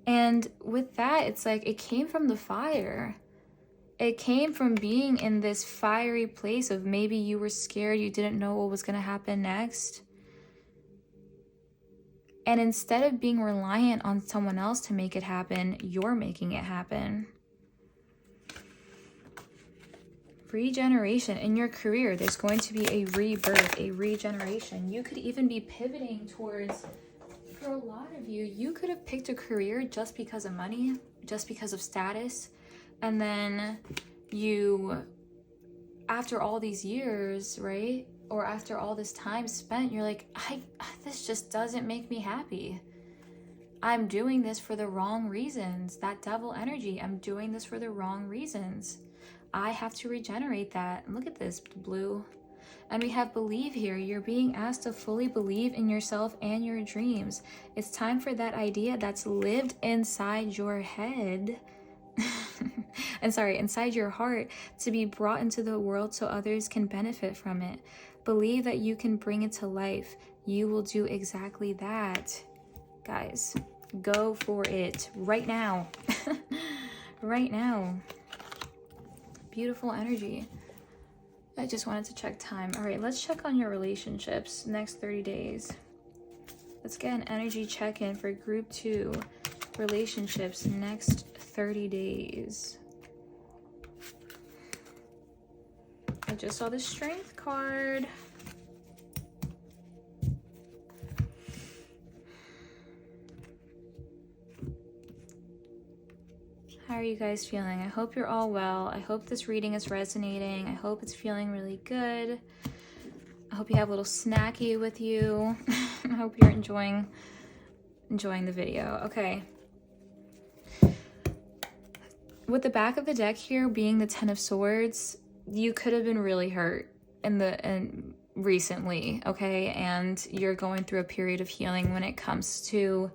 And with that, it's like it came from the fire. It came from being in this fiery place of maybe you were scared, you didn't know what was going to happen next. And instead of being reliant on someone else to make it happen, you're making it happen. Regeneration in your career. There's going to be a rebirth, a regeneration. You could even be pivoting towards, for a lot of you, you could have picked a career just because of money, just because of status. And then you, after all these years, right? Or after all this time spent, you're like, this just doesn't make me happy. I'm doing this for the wrong reasons. That devil energy, I'm doing this for the wrong reasons. I have to regenerate that. And look at this blue. And we have believe here. You're being asked to fully believe in yourself and your dreams. It's time for that idea that's lived inside your head inside your heart to be brought into the world so others can benefit from it. Believe that you can bring it to life. You will do exactly that. Guys, go for it right now. Right now. Beautiful energy. I just wanted to check time. All right, let's check on your relationships next 30 days. Let's get an energy check-in for group 2 relationships next 30 days. I just saw the strength card. How are you guys feeling? I hope you're all well. I hope this reading is resonating. I hope it's feeling really good. I hope you have a little snacky with you. I hope you're enjoying the video. Okay. With the back of the deck here being the 10 of Swords, you could have been really hurt recently, okay? And you're going through a period of healing when it comes to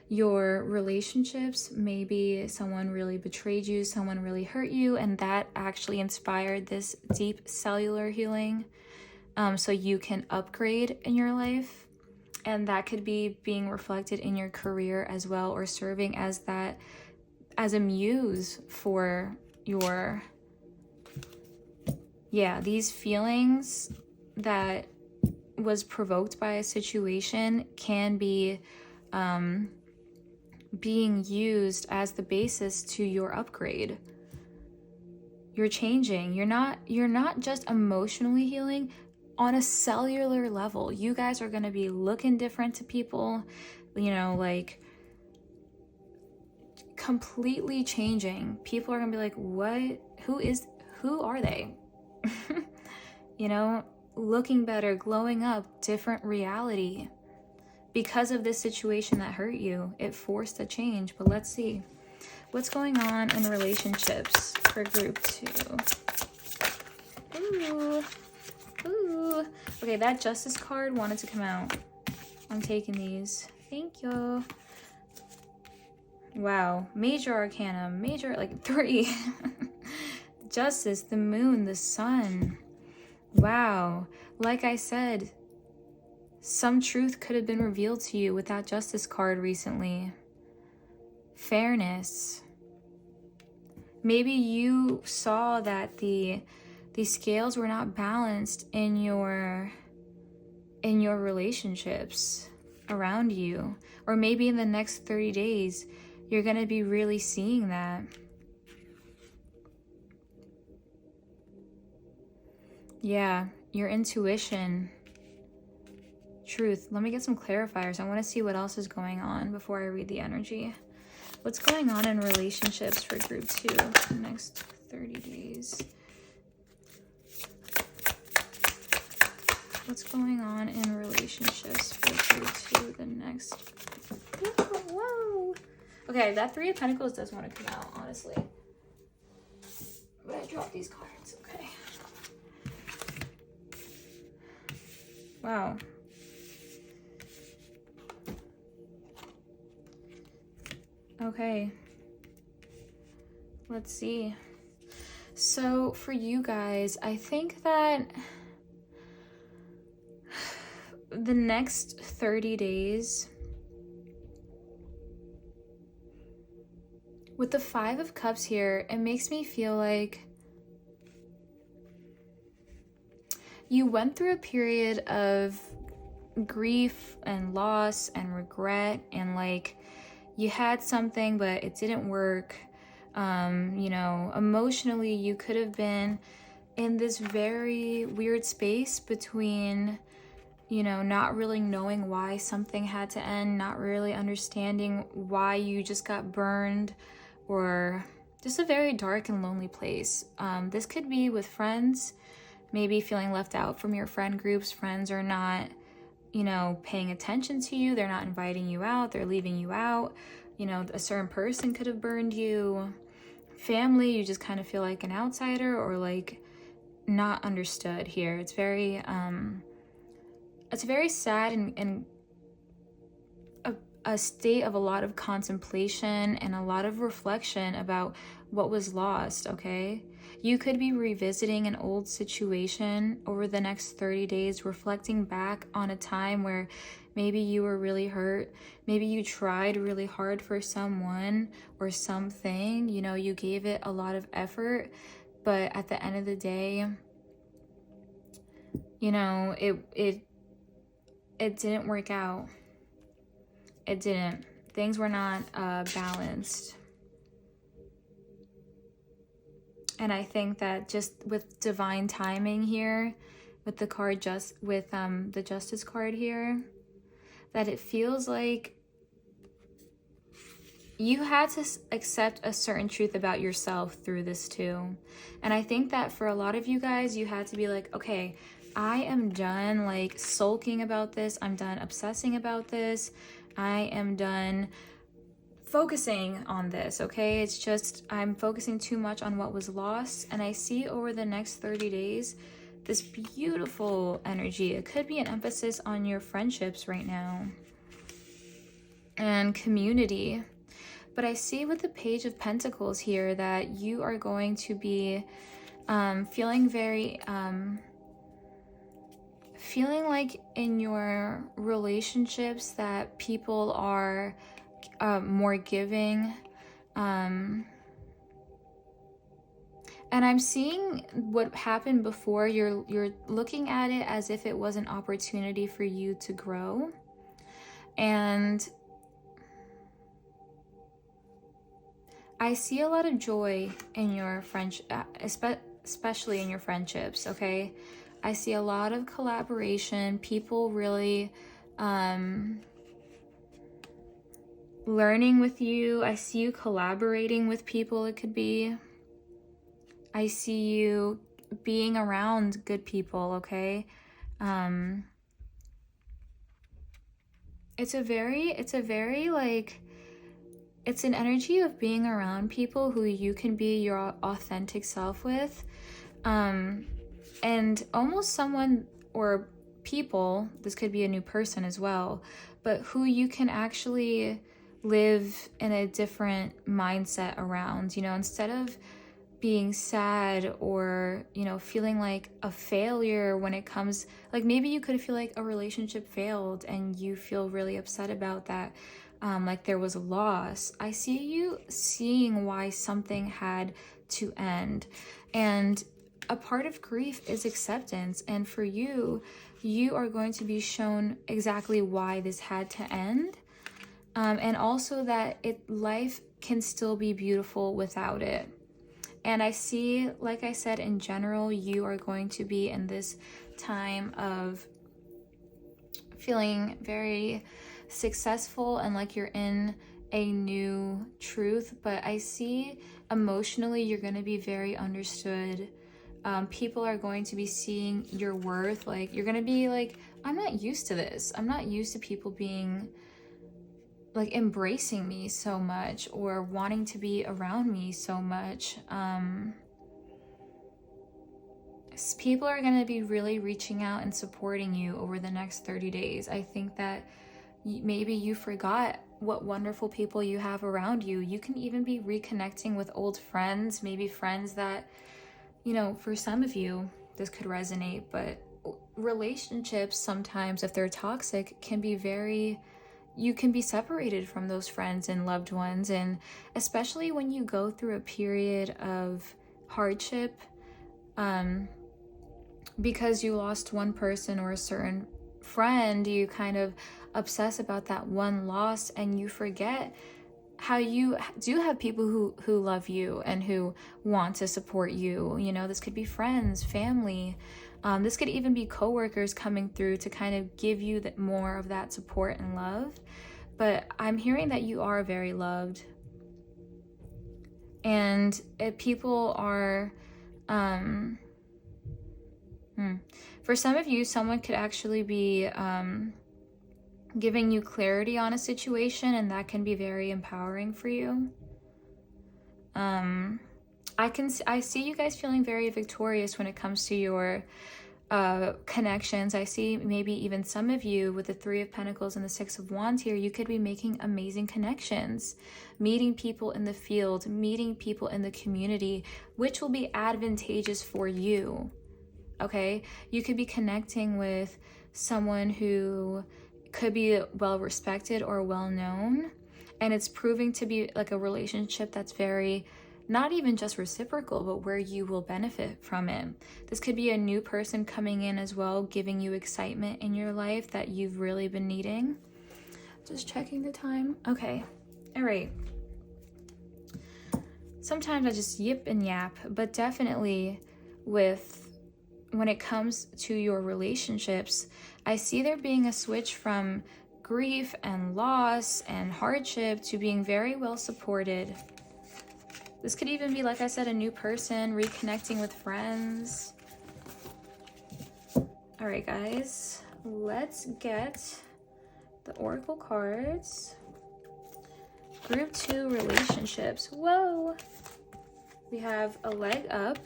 your relationships. Maybe someone really betrayed you, someone really hurt you, and that actually inspired this deep cellular healing, so you can upgrade in your life. And that could be being reflected in your career as well, or serving as a muse for your, these feelings that was provoked by a situation can be being used as the basis to your upgrade. You're changing. You're not just emotionally healing. On a cellular level, you guys are going to be looking different to people, like completely changing. People are going to be like, what? Who are they? Looking better, glowing up, different reality. Because of this situation that hurt you, it forced a change. But let's see. What's going on in relationships for group 2? Ooh. Okay, that Justice card wanted to come out. I'm taking these. Thank you. Wow. Major arcana, major, like 3. Justice, the moon, the sun. Wow. Like I said, some truth could have been revealed to you with that justice card recently. Fairness. Maybe you saw that the scales were not balanced in your relationships around you. Or maybe in the next 30 days, you're going to be really seeing that. Yeah, your intuition. Truth. Let me get some clarifiers. I want to see what else is going on before I read the energy. What's going on in relationships for group 2 the next 30 days? What's going on in relationships for group 2 the next... Whoa! Okay, that 3 of Pentacles does want to come out, honestly. But I dropped these cards. Okay. Wow. Okay. Let's see. So for you guys, I think that the next 30 days, with the 5 of Cups here, it makes me feel like you went through a period of grief and loss and regret, and like you had something but it didn't work. You know, emotionally you could have been in this very weird space between, you know, not really knowing why something had to end, not really understanding why you just got burned, or just a very dark and lonely place. This could be with friends, maybe feeling left out from your friend groups. Friends are not, you know, paying attention to you. They're not inviting you out. They're leaving you out. You know, a certain person could have burned you. Family, you just kind of feel like an outsider or like not understood here. It's very sad and a state of a lot of contemplation and a lot of reflection about what was lost, okay? You could be revisiting an old situation over the next 30 days, reflecting back on a time where maybe you were really hurt. Maybe you tried really hard for someone or something. You know, you gave it a lot of effort, but at the end of the day, you know, it didn't work out. It didn't. Things were not balanced. And I think that just with divine timing here, with the card the Justice card here, that it feels like you had to accept a certain truth about yourself through this too. And I think that for a lot of you guys, you had to be like, okay, I am done like sulking about this. I'm done obsessing about this. I am done focusing on this, okay? It's just I'm focusing too much on what was lost. And I see over the next 30 days this beautiful energy. It could be an emphasis on your friendships right now and community. But I see with the Page of Pentacles here that you are going to be feeling very feeling like in your relationships that people are more giving, and I'm seeing what happened before. You're looking at it as if it was an opportunity for you to grow, and I see a lot of joy in your especially in your friendships, okay? I see a lot of collaboration, people really learning with you. I see you collaborating with people, it could be. I see you being around good people, okay? It's a very like, it's an energy of being around people who you can be your authentic self with. And almost someone or people, this could be a new person as well, but who you can actually live in a different mindset around, you know, instead of being sad or, you know, feeling like a failure when it comes, like maybe you could feel like a relationship failed and you feel really upset about that, like there was a loss. I see you seeing why something had to end, and a part of grief is acceptance, and for you, you are going to be shown exactly why this had to end, and also that life can still be beautiful without it. And I see, like I said, in general, you are going to be in this time of feeling very successful and like you're in a new truth. But I see emotionally, you're going to be very understood. People are going to be seeing your worth. Like, you're going to be like, I'm not used to this. I'm not used to people being like embracing me so much or wanting to be around me so much. People are going to be really reaching out and supporting you over the next 30 days. I think that maybe you forgot what wonderful people you have around you. You can even be reconnecting with old friends, maybe friends that, you know, for some of you, this could resonate, but relationships sometimes, if they're toxic, can be very, you can be separated from those friends and loved ones. And especially when you go through a period of hardship, because you lost one person or a certain friend, you kind of obsess about that one loss and you forget how you do have people who love you and who want to support you. You know, this could be friends, family. This could even be coworkers coming through to kind of give you more of that support and love. But I'm hearing that you are very loved. And people are... For some of you, someone could actually be giving you clarity on a situation, and that can be very empowering for you. I see you guys feeling very victorious when it comes to your connections. I see maybe even some of you with the 3 of Pentacles and the 6 of Wands here, you could be making amazing connections, meeting people in the field, meeting people in the community, which will be advantageous for you. Okay, you could be connecting with someone who could be well respected or well known, and it's proving to be like a relationship that's very, not even just reciprocal, but where you will benefit from it. This could be a new person coming in as well, giving you excitement in your life that you've really been needing. Just checking the time. Okay, all right. Sometimes I just yip and yap, but definitely when it comes to your relationships, I see there being a switch from grief and loss and hardship to being very well supported. This could even be, like I said, a new person, reconnecting with friends. All right, guys, let's get the Oracle cards. Group 2 relationships. Whoa! We have a leg up.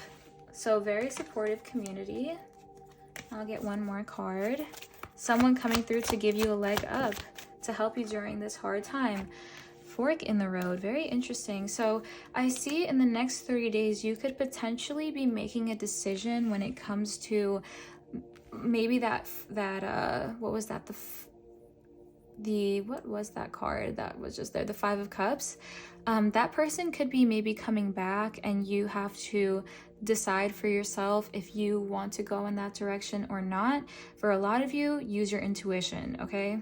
So very supportive community. I'll get one more card. Someone coming through to give you a leg up, to help you during this hard time. Fork in the road. Very interesting. So I see in the next 30 days, you could potentially be making a decision when it comes to maybe what was that? What was that card that was just there? The 5 of Cups. That person could be maybe coming back, and you have to decide for yourself if you want to go in that direction or not. For a lot of you, use your intuition, okay?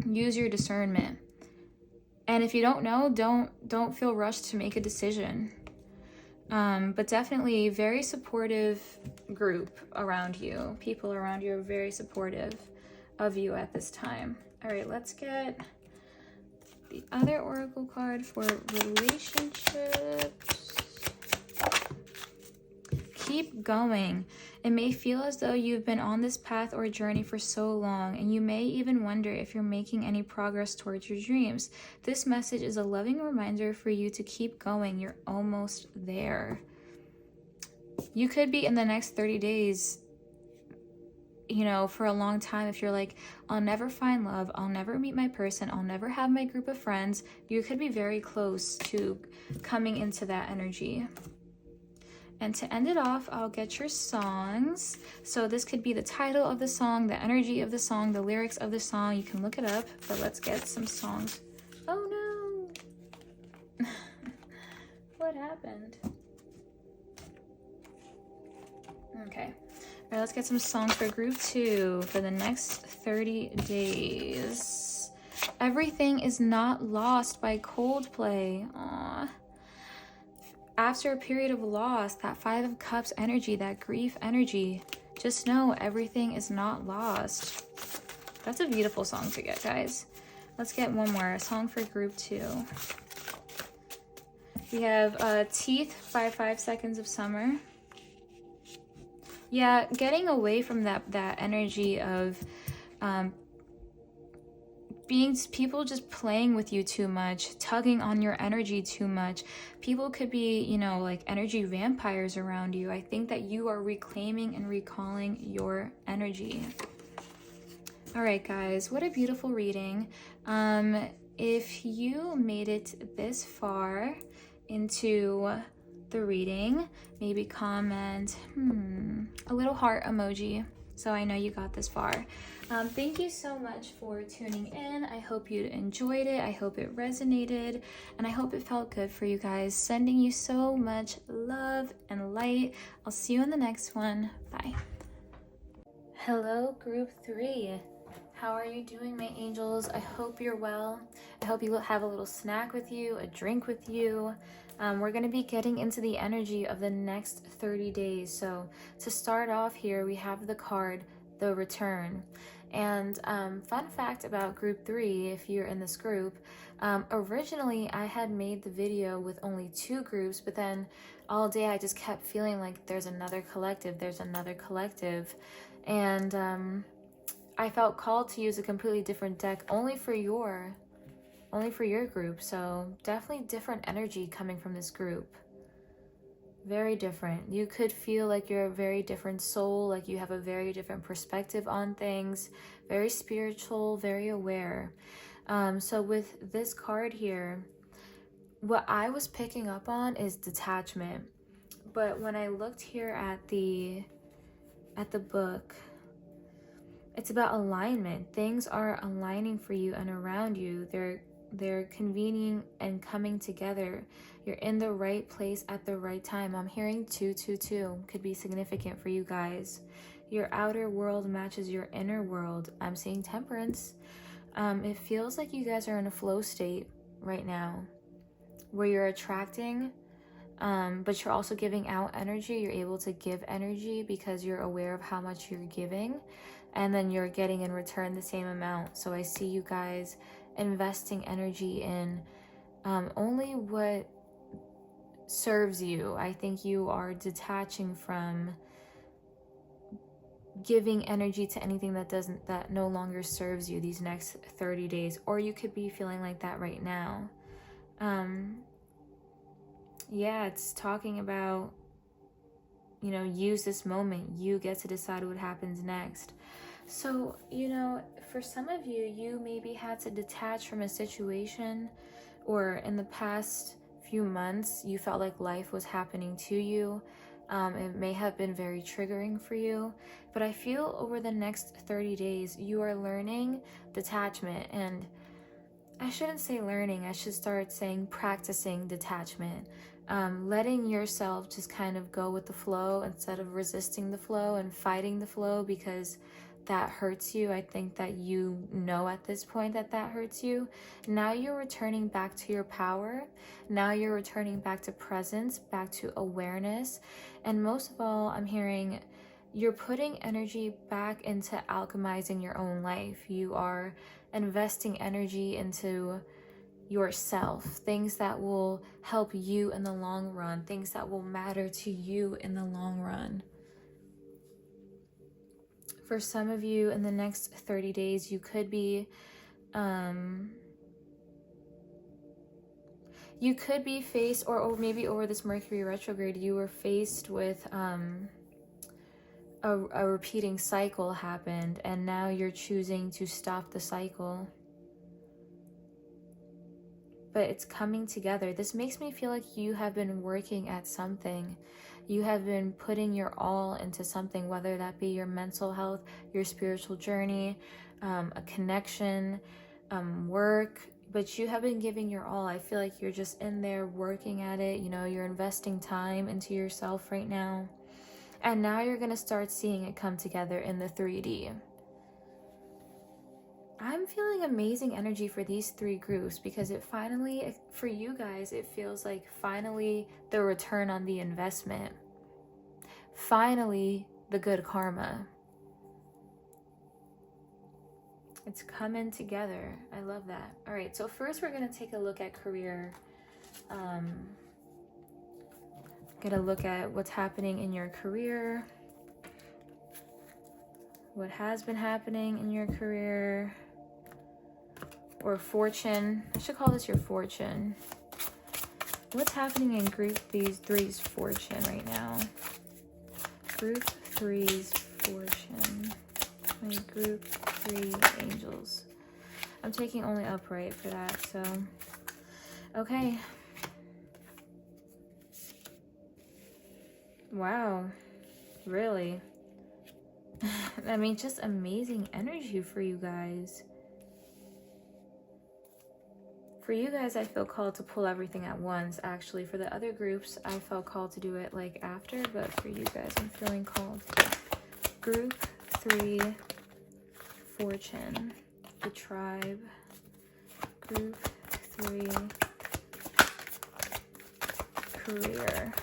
Use your discernment. And if you don't know, don't feel rushed to make a decision. But definitely very supportive group around you. People around you are very supportive of you at this time. All right, let's get the other Oracle card for relationships. Keep going. It may feel as though you've been on this path or journey for so long, and you may even wonder if you're making any progress towards your dreams. This message is a loving reminder for you to keep going. You're almost there. You could be in the next 30 days you know, for a long time, if you're like, I'll never find love, I'll never meet my person, I'll never have my group of friends, you could be very close to coming into that energy. And to end it off, I'll get your songs. So this could be the title of the song, the energy of the song, the lyrics of the song. You can look it up, but let's get some songs. Oh no! What happened? Okay. All right, let's get some songs for group 2 for the next 30 days. Everything is Not Lost by Coldplay. Aww. After a period of loss, that 5 of Cups energy, that grief energy, just know everything is not lost. That's a beautiful song to get, guys. Let's get one more, a song for group 2. We have Teeth by 5 Seconds of Summer. Yeah, getting away from that energy of being people just playing with you too much, tugging on your energy too much. People could be, you know, like energy vampires around you. I think that you are reclaiming and recalling your energy. All right, guys, what a beautiful reading. If you made it this far into the reading, maybe comment a little heart emoji so I know you got this far. Thank you so much for tuning in. I hope you enjoyed it. I hope it resonated, and I hope it felt good for you guys. Sending you so much love and light. I'll see you in the next one. Bye. Hello, group 3. How are you doing, my angels? I hope you're well. I hope you have a little snack with you, a drink with you. We're going to be getting into the energy of the next 30 days. So to start off here, we have the card, the Return. And fun fact about group 3, if you're in this group, originally I had made the video with only 2 groups, but then all day I just kept feeling like there's another collective, and I felt called to use a completely different deck only for your group. So definitely different energy coming from this group. Very different. You could feel like you're a very different soul, like you have a very different perspective on things, very spiritual, very aware. So with this card here, what I was picking up on is detachment. But when I looked here at the book, it's about alignment. Things are aligning for you and around you. They're convening and coming together. You're in the right place at the right time. I'm hearing 222 could be significant for you guys. Your outer world matches your inner world. I'm seeing Temperance. It feels like you guys are in a flow state right now where you're attracting, but you're also giving out energy. You're able to give energy because you're aware of how much you're giving, and then you're getting in return the same amount. So I see you guys investing energy in only what serves you. I think you are detaching from giving energy to anything that no longer serves you these next 30 days, or you could be feeling like that right now. Yeah, it's talking about, you know, use this moment. You get to decide what happens next. So, you know, for some of you, you maybe had to detach from a situation, or in the past few months, you felt like life was happening to you. It may have been very triggering for you, but I feel over the next 30 days, you are learning detachment. And I shouldn't say learning, I should start saying practicing detachment. Letting yourself just kind of go with the flow instead of resisting the flow and fighting the flow because that hurts you. I think that you know at this point that hurts you. Now you're returning back to your power. Now you're returning back to presence, back to awareness. And most of all, I'm hearing you're putting energy back into alchemizing your own life. You are investing energy into yourself, things that will help you in the long run, things that will matter to you in the long run. For some of you, in the next 30 days, you could be faced, or maybe over this Mercury retrograde, you were faced with a repeating cycle happened, and now you're choosing to stop the cycle. But it's coming together. This makes me feel like you have been working at something. You have been putting your all into something, whether that be your mental health, your spiritual journey, a connection, work, but you have been giving your all. I feel like you're just in there working at it. You know, you're investing time into yourself right now. And now you're going to start seeing it come together in the 3D. I'm feeling amazing energy for these 3 groups because it finally, for you guys, it feels like finally the return on the investment. Finally, the good karma. It's coming together. I love that. All right, so first we're going to take a look at career. Get a look at what's happening in your career. What has been happening in your career. Or fortune. I should call this your fortune. What's happening in group 3's fortune right now? Group 3's fortune. My group 3 angels. I'm taking only upright for that, so. Okay. Wow. Really? I mean, just amazing energy for you guys. For you guys, I feel called to pull everything at once. Actually, for the other groups, I felt called to do it like after, but for you guys, I'm feeling called. Group 3, fortune, the tribe. Group 3, career.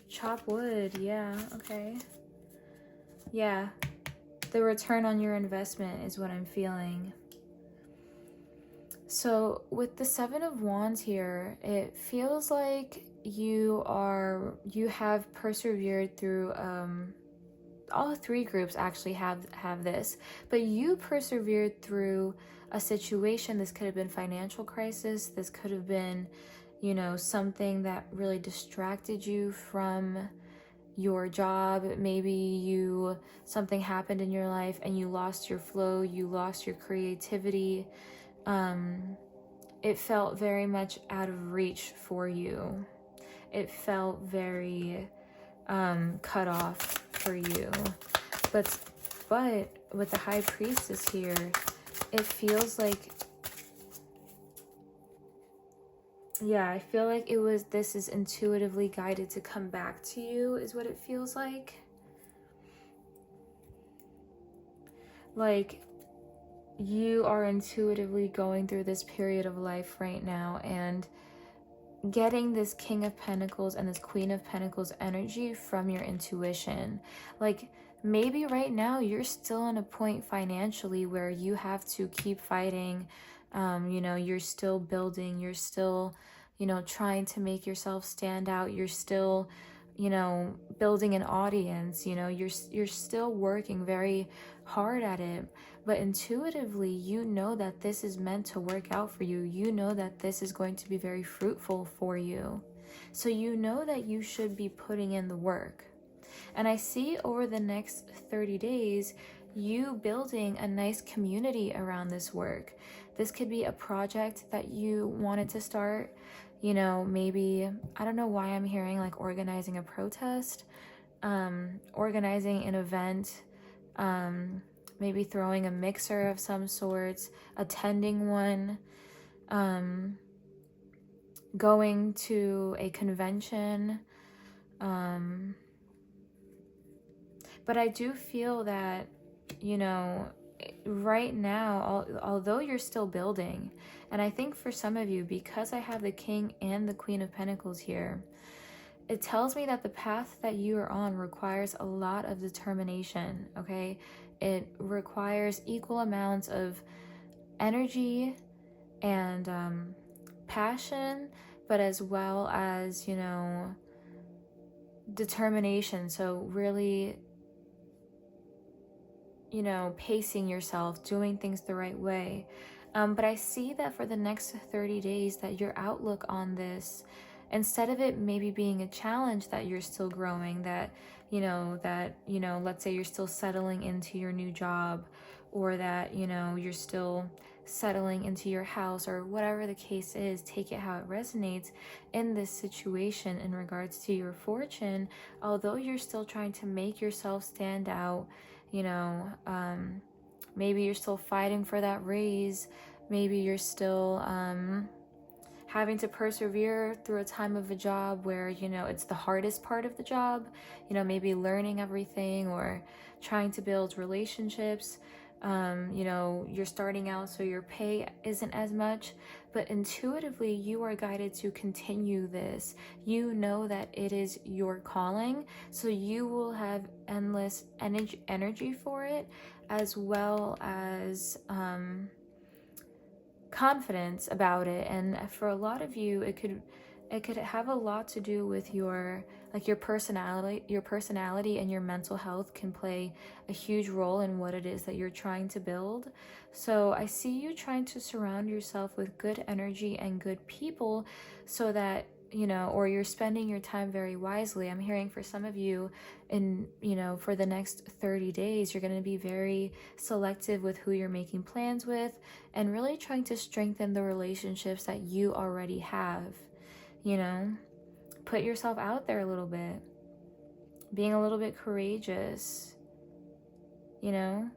Chop wood, yeah, okay. Yeah, the return on your investment is what I'm feeling. So with the 7 of Wands here, it feels like you have persevered through, all 3 groups actually have this, but you persevered through a situation. This could have been financial crisis. This could have been, you know, something that really distracted you from your job. Maybe something happened in your life and you lost your flow, you lost your creativity. It felt very much out of reach for you. It felt very cut off for you. But with the High Priestess here, it feels like, yeah, I feel like this is intuitively guided to come back to you, is what it feels like. Like, you are intuitively going through this period of life right now and getting this King of Pentacles and this Queen of Pentacles energy from your intuition. Like, maybe right now you're still in a point financially where you have to keep fighting. You know, you're still building, you're still, you know, trying to make yourself stand out. You're still, you know, building an audience, you know, you're still working very hard at it. But intuitively, you know that this is meant to work out for you. You know that this is going to be very fruitful for you. So you know that you should be putting in the work. And I see over the next 30 days, you building a nice community around this work. This could be a project that you wanted to start. You know, maybe, I don't know why I'm hearing like organizing a protest, organizing an event, maybe throwing a mixer of some sorts, attending one, going to a convention. But I do feel that, you know, right now, although you're still building, and I think for some of you, because I have the King and the Queen of Pentacles here, it tells me that the path that you are on requires a lot of determination, okay? It requires equal amounts of energy and passion, but as well as, you know, determination. So really, you know, pacing yourself, doing things the right way. But I see that for the next 30 days that your outlook on this, instead of it maybe being a challenge that you're still growing, that you know, that, you know, let's say you're still settling into your new job, or that, you know, you're still settling into your house, or whatever the case is. Take it how it resonates in this situation in regards to your fortune. Although you're still trying to make yourself stand out, you know, maybe you're still fighting for that raise, maybe you're still having to persevere through a time of a job where, you know, it's the hardest part of the job, you know, maybe learning everything or trying to build relationships. You know, you're starting out, so your pay isn't as much, but intuitively you are guided to continue this. You know that it is your calling, so you will have endless energy for it, as well as confidence about it. And for a lot of you, it could have a lot to do with your personality and your mental health can play a huge role in what it is that you're trying to build. So I see you trying to surround yourself with good energy and good people, so that, you know, or you're spending your time very wisely. I'm hearing for some of you, in, you know, for the next 30 days, you're going to be very selective with who you're making plans with, and really trying to strengthen the relationships that you already have. You know, put yourself out there a little bit, being a little bit courageous, you know,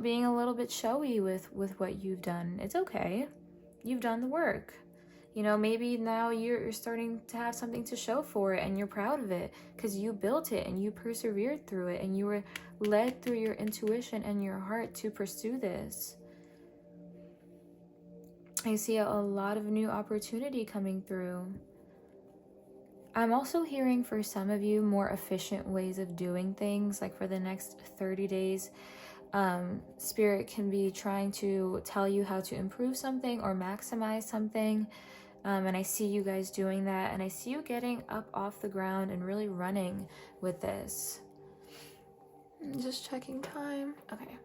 being a little bit showy with what you've done. It's okay. You've done the work. You know, maybe now you're starting to have something to show for it, and you're proud of it because you built it and you persevered through it, and you were led through your intuition and your heart to pursue this. I see a lot of new opportunity coming through. I'm also hearing for some of you more efficient ways of doing things. Like for the next 30 days, Spirit can be trying to tell you how to improve something or maximize something. And I see you guys doing that. And I see you getting up off the ground and really running with this. Just checking time. Okay,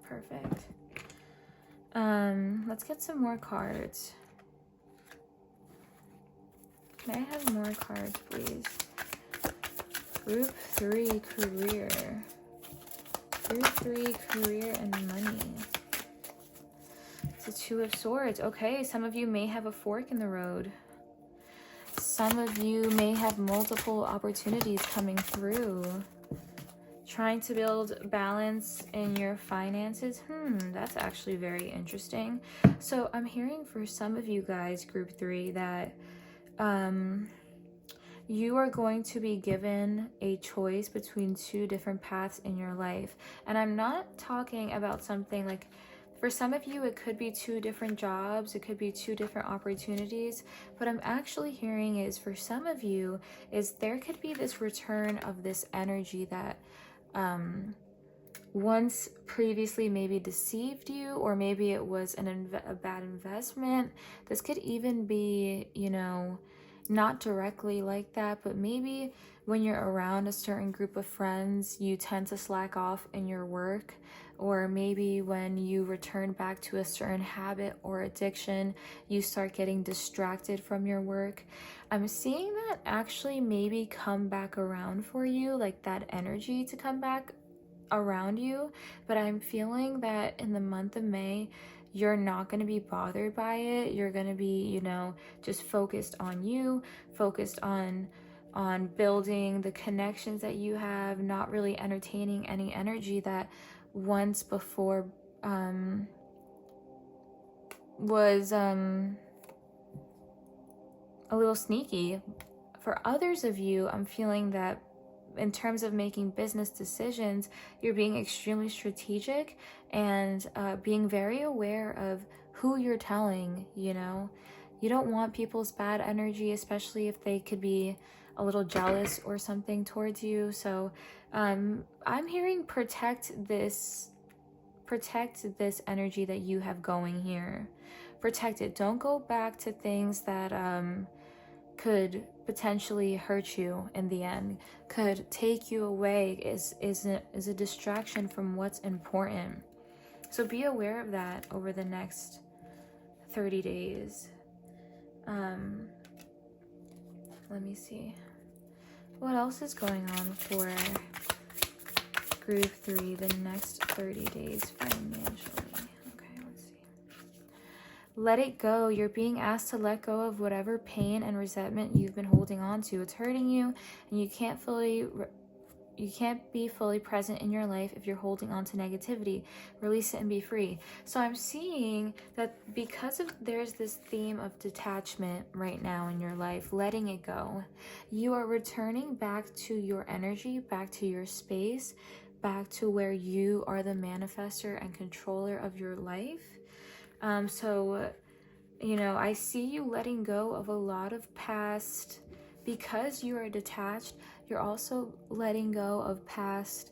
perfect. Let's get some more cards. Can I have more cards, please? Group 3, career. Group 3, career and money. It's a 2 of Swords. Okay, some of you may have a fork in the road. Some of you may have multiple opportunities coming through. Trying to build balance in your finances. That's actually very interesting. So I'm hearing for some of you guys, Group 3, that you are going to be given a choice between 2 different paths in your life. And I'm not talking about something like, for some of you, it could be 2 different jobs, it could be 2 different opportunities. What I'm actually hearing is, for some of you, is there could be this return of this energy that once previously maybe deceived you, or maybe it was a bad investment. This could even be, you know, not directly like that, but maybe when you're around a certain group of friends, you tend to slack off in your work, or maybe when you return back to a certain habit or addiction, you start getting distracted from your work. I'm seeing that actually maybe come back around for you, like that energy to come back around you. But I'm feeling that in the month of May, you're not going to be bothered by it. You're going to be, you know, just focused on you, focused on building the connections that you have, not really entertaining any energy that once before was a little sneaky. For others of you, I'm feeling that in terms of making business decisions, you're being extremely strategic and being very aware of who you're telling, you know. You don't want people's bad energy, especially if they could be a little jealous or something towards you. So I'm hearing protect this energy that you have going here. Protect it. Don't go back to things that could potentially hurt you in the end, could take you away, is a distraction from what's important. So be aware of that over the next 30 days. Let me see. What else is going on for Group 3 the next 30 days financially? Okay, let's see. Let it go. You're being asked to let go of whatever pain and resentment you've been holding on to. It's hurting you, and you can't be fully present in your life if you're holding on to negativity. Release it and be free. So I'm seeing that because there's this theme of detachment right now in your life, letting it go, you are returning back to your energy, back to your space, back to where you are the manifester and controller of your life. So, I see you letting go of a lot of past. Because you are detached, you're also letting go of past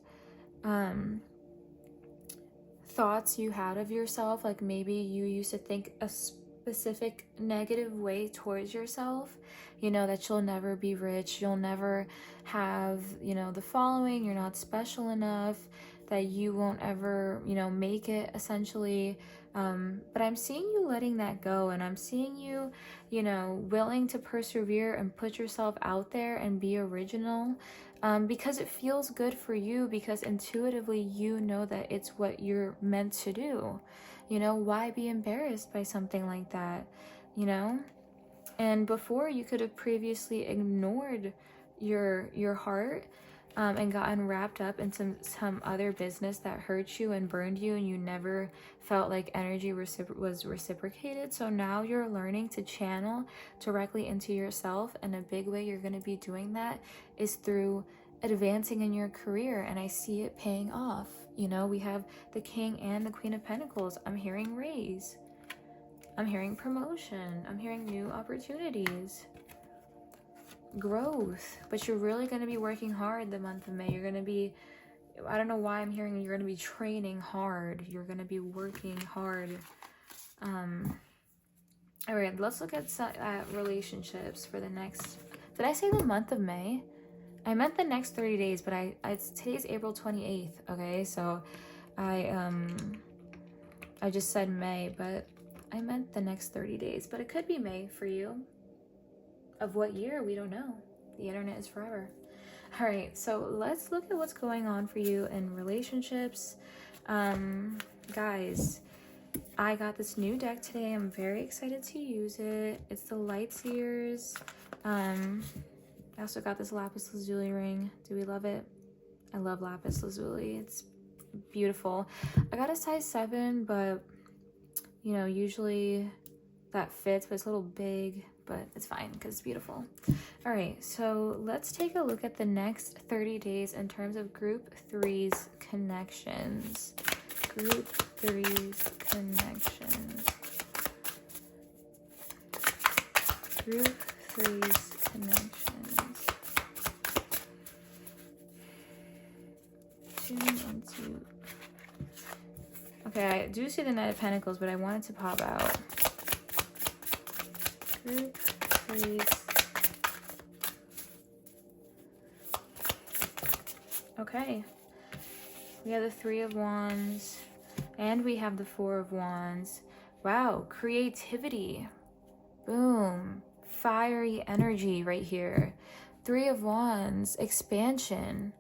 thoughts you had of yourself. Like maybe you used to think a specific negative way towards yourself, that you'll never be rich, you'll never have, the following, you're not special enough, that you won't ever, make it, essentially. But I'm seeing you letting that go, and I'm seeing you, willing to persevere and put yourself out there and be original, because it feels good for you, because intuitively you know that it's what you're meant to do. Why be embarrassed by something like that, And before, you could have previously ignored your heart, and gotten wrapped up in some other business that hurt you and burned you, and you never felt like energy was reciprocated. So now you're learning to channel directly into yourself, and a big way you're going to be doing that is through advancing in your career, and I see it paying off. We have the King and the Queen of Pentacles. I'm hearing raise, I'm hearing promotion, I'm hearing new opportunities, growth. But you're really going to be working hard the month of May. You're going to be, I don't know why I'm hearing you're going to be training hard. You're going to be working hard. All right, let's look at relationships for the next, did I say the month of May? I meant the next 30 days, but today's April 28th. Okay, so I just said May, but I meant the next 30 days, but it could be May for you. Of what year, we don't know. The internet is forever. All right, so let's look at what's going on for you in relationships. Guys, I got this new deck today. I'm very excited to use it. It's the Lightseers. I also got this lapis lazuli ring. Do we love it? I love lapis lazuli. It's beautiful. I got a size 7, but usually that fits, but it's a little big, but it's fine because it's beautiful. All right, so let's take a look at the next 30 days in terms of Group 3's connections. Group 3's connections. Group 3's connections. Okay, I do see the Knight of Pentacles, but I wanted to pop out. Group 3's. Okay. We have the 3 of Wands, and we have the 4 of Wands. Wow, creativity. Boom. Fiery energy right here. 3 of Wands, expansion,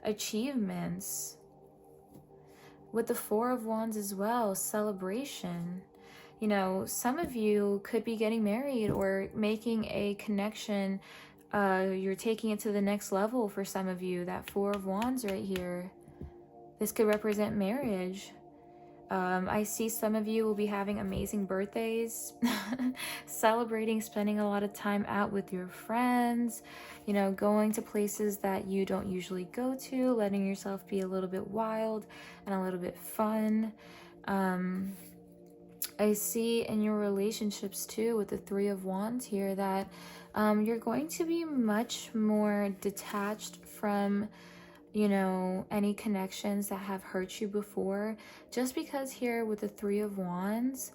achievements. With the 4 of Wands as well, celebration. Some of you could be getting married or making a connection. You're taking it to the next level for some of you. That 4 of Wands right here. This could represent marriage. I see some of you will be having amazing birthdays, celebrating, spending a lot of time out with your friends, going to places that you don't usually go to, letting yourself be a little bit wild and a little bit fun. I see in your relationships too, with the 3 of Wands here, that you're going to be much more detached from any connections that have hurt you before, just because here with the 3 of Wands,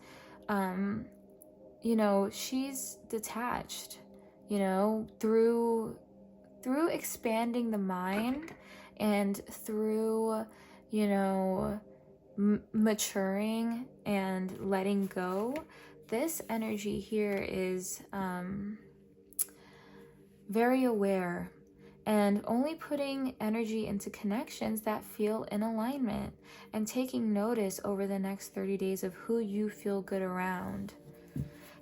she's detached, through expanding the mind and through, maturing and letting go. This energy here is very aware and only putting energy into connections that feel in alignment, and taking notice over the next 30 days of who you feel good around.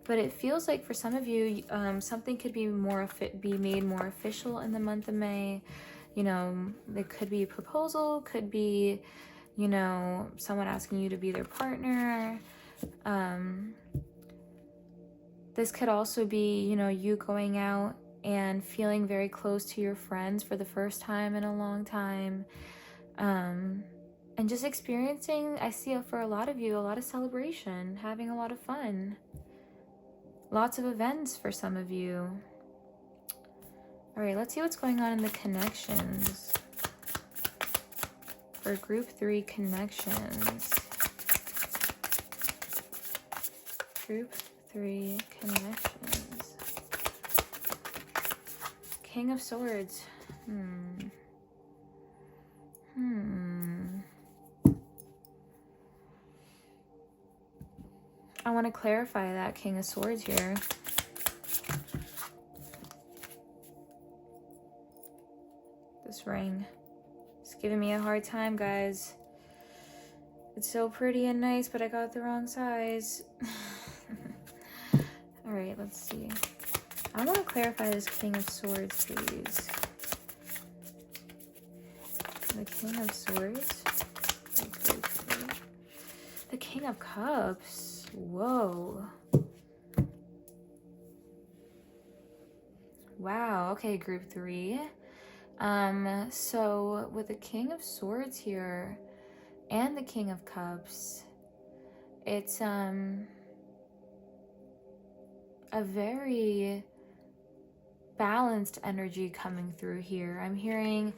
But it feels like for some of you, something could be made more official in the month of May. You know, it could be a proposal, could be, you know, someone asking you to be their partner. This could also be, you know, you going out and feeling very close to your friends for the first time in a long time. And just experiencing, I see for a lot of you, a lot of celebration, having a lot of fun. Lots of events for some of you. All right, let's see what's going on in the connections. For group 3 connections. Group 3 connections. King of Swords. I want to clarify that King of Swords here. This ring. It's giving me a hard time, guys. It's so pretty and nice, but I got the wrong size. Alright, let's see. I want to clarify this King of Swords, please. The King of Swords. The King of Cups. Whoa. Wow, okay, group 3. So with the King of Swords here and the King of Cups, it's a very balanced energy coming through here. I'm hearing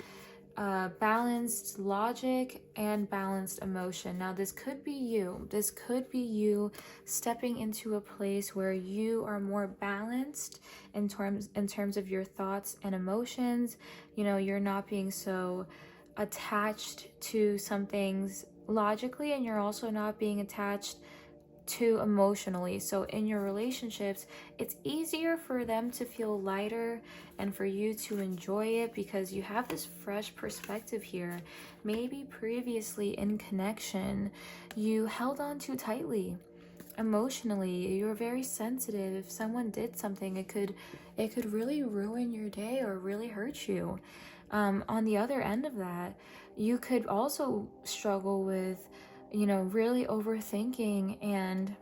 balanced logic and balanced emotion. Now this could be you. This could be you stepping into a place where you are more balanced in terms of your thoughts and emotions. You know, you're not being so attached to some things logically, and you're also not being attached to emotionally. So in your relationships, it's easier for them to feel lighter and for you to enjoy it because you have this fresh perspective here. Maybe previously in connection, you held on too tightly emotionally. You were very sensitive. If someone did something, it could really ruin your day or really hurt you. On the other end of that, you could also struggle with, you know, really overthinking and,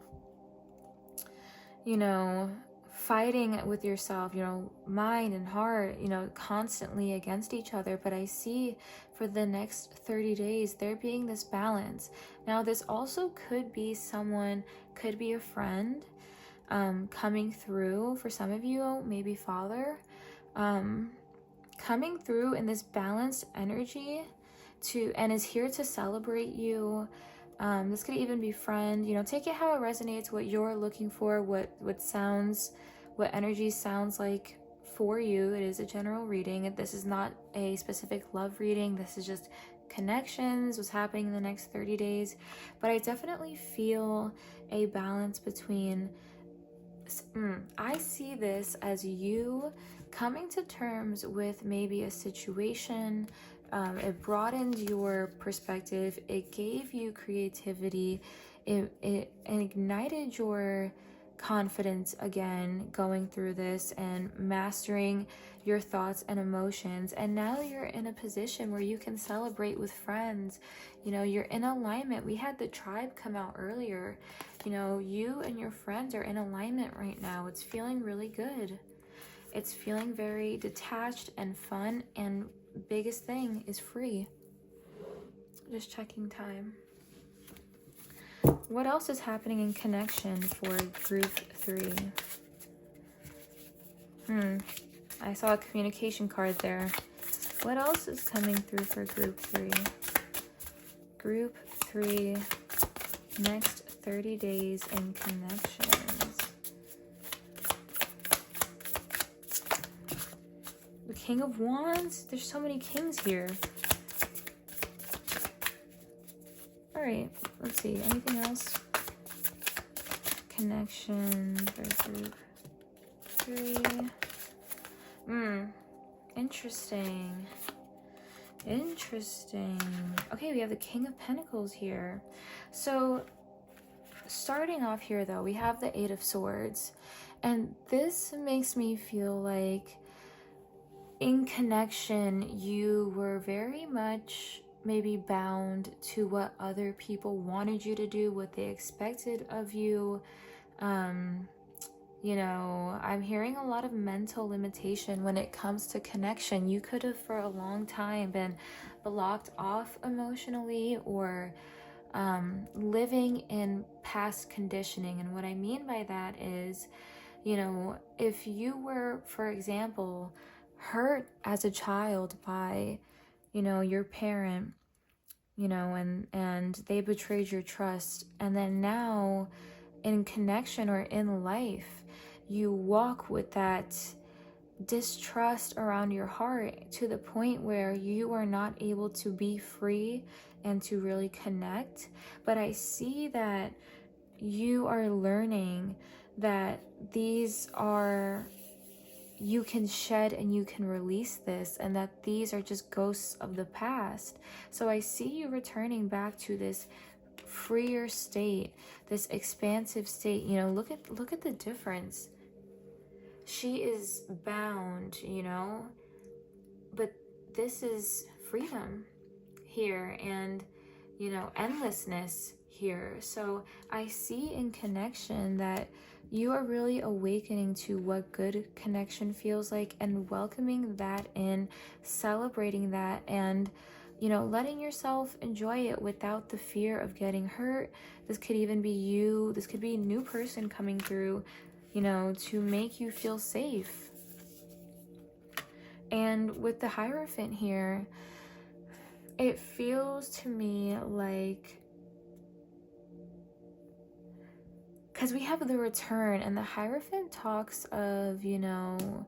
you know, fighting with yourself, you know, mind and heart, you know, constantly against each other. But I see for the next 30 days, there being this balance. Now, this also could be someone, could be a friend coming through for some of you, maybe father, coming through in this balanced energy and is here to celebrate you. This could even be friend, you know, take it how it resonates, what you're looking for, what energy sounds like for you. It is a general reading. This is not a specific love reading. This is just connections, what's happening in the next 30 days. But I definitely feel a balance between, I see this as you coming to terms with maybe a situation. It broadened your perspective. It gave you creativity. It ignited your confidence again going through this and mastering your thoughts and emotions. And now you're in a position where you can celebrate with friends. You know, you're in alignment. We had the tribe come out earlier. You know, you and your friends are in alignment right now. It's feeling really good. It's feeling very detached and fun, and biggest thing is free. Just checking time. What else is happening in connection for group 3? I saw a communication card there. What else is coming through for group 3? Group 3, next 30 days in connections. The King of Wands? There's so many kings here. Alright, let's see. Anything else? Connection for group 3. Interesting. Interesting. Okay, we have the King of Pentacles here. So starting off here though, we have the Eight of Swords. And this makes me feel like in connection, you were very much maybe bound to what other people wanted you to do, what they expected of you. You know, I'm hearing a lot of mental limitation when it comes to connection. You could have for a long time been blocked off emotionally or living in past conditioning. And what I mean by that is, you know, if you were, for example, hurt as a child by, you know, your parent, you know, and they betrayed your trust, and then now in connection or in life, you walk with that distrust around your heart to the point where you are not able to be free and to really connect. But I see that you are learning that these are, you can shed and you can release this, and that these are just ghosts of the past. So I see you returning back to this freer state, this expansive state. You know, look at the difference. She is bound, you know, but this is freedom here, and, you know, endlessness here. So I see in connection that you are really awakening to what good connection feels like, and welcoming that in, celebrating that, and, you know, letting yourself enjoy it without the fear of getting hurt. This could even be you. This could be a new person coming through, you know, to make you feel safe. And with the Hierophant here, it feels to me like, because we have the Return, and the Hierophant talks of, you know,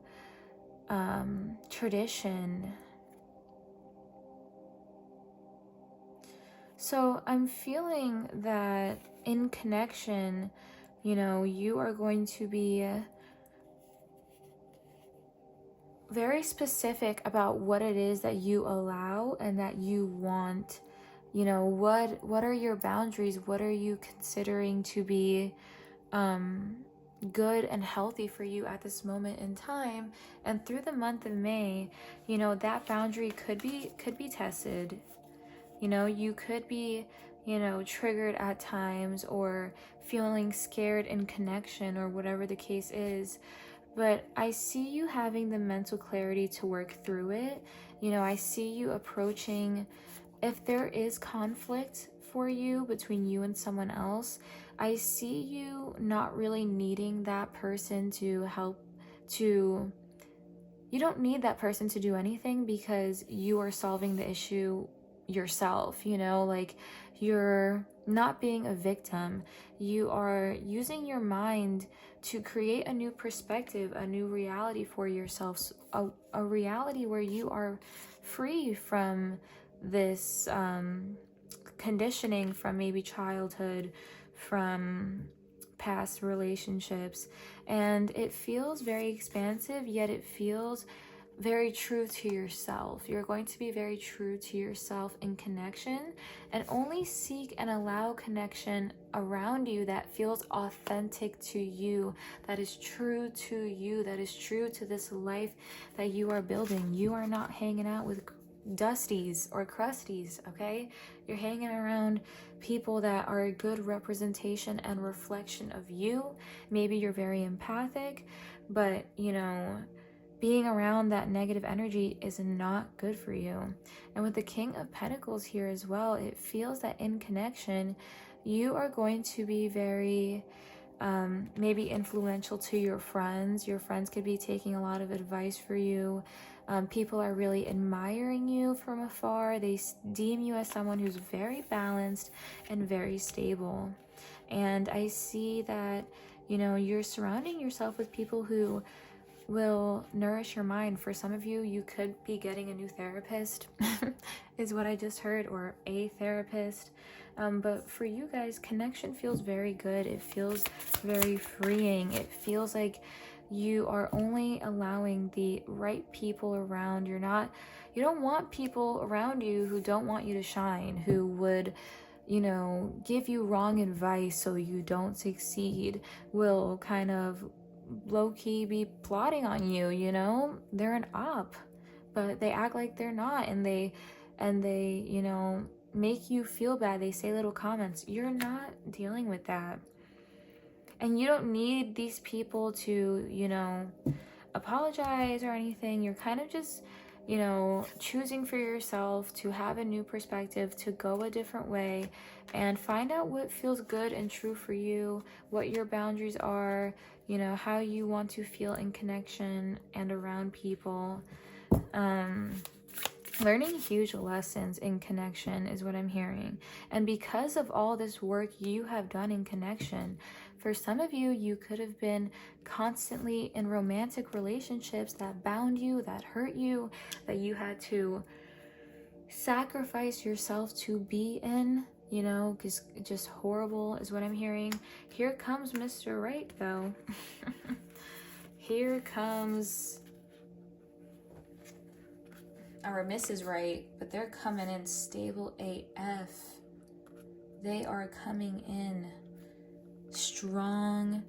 tradition. So I'm feeling that in connection, you know, you are going to be very specific about what it is that you allow and that you want. You know, what are your boundaries? What are you considering to be good and healthy for you at this moment in time? And through the month of May, you know, that boundary could be tested. You know, you could be, you know, triggered at times, or feeling scared in connection, or whatever the case is. But I see you having the mental clarity to work through it. You know, I see you approaching, if there is conflict for you between you and someone else, I see you not really needing that person to help to, you don't need that person to do anything, because you are solving the issue yourself. You know, like, you're not being a victim. You are using your mind to create a new perspective, a new reality for yourself, a reality where you are free from this conditioning from maybe childhood, from past relationships. And it feels very expansive, yet it feels very true to yourself. You're going to be very true to yourself in connection, and only seek and allow connection around you that feels authentic to you, that is true to you, that is true to this life that you are building. You are not hanging out with dusties or crusties, okay? You're hanging around people that are a good representation and reflection of you. Maybe you're very empathic, but, you know, being around that negative energy is not good for you. And with the King of Pentacles here as well, it feels that in connection, you are going to be very maybe influential to your friends. Your friends could be taking a lot of advice for you. People are really admiring you from afar. They deem you as someone who's very balanced and very stable. And I see that, you know, you're surrounding yourself with people who will nourish your mind. For some of you, you could be getting a new therapist, is what I just heard, or a therapist. But for you guys, connection feels very good. It feels very freeing. It feels like you are only allowing the right people around. You don't want people around you who don't want you to shine, who would, you know, give you wrong advice so you don't succeed, will kind of low-key be plotting on you, you know? They're an op, but they act like they're not, and they, you know, make you feel bad. They say little comments. You're not dealing with that. And you don't need these people to, you know, apologize or anything. You're kind of just, you know, choosing for yourself to have a new perspective, to go a different way, and find out what feels good and true for you, what your boundaries are, you know, how you want to feel in connection and around people. Learning huge lessons in connection is what I'm hearing. And because of all this work you have done in connection, for some of you, you could have been constantly in romantic relationships that bound you, that hurt you, that you had to sacrifice yourself to be in, you know, because just horrible is what I'm hearing. Here comes Mr. Right, though. Here comes, or Mrs. Right, but they're coming in stable AF. They are coming in strong,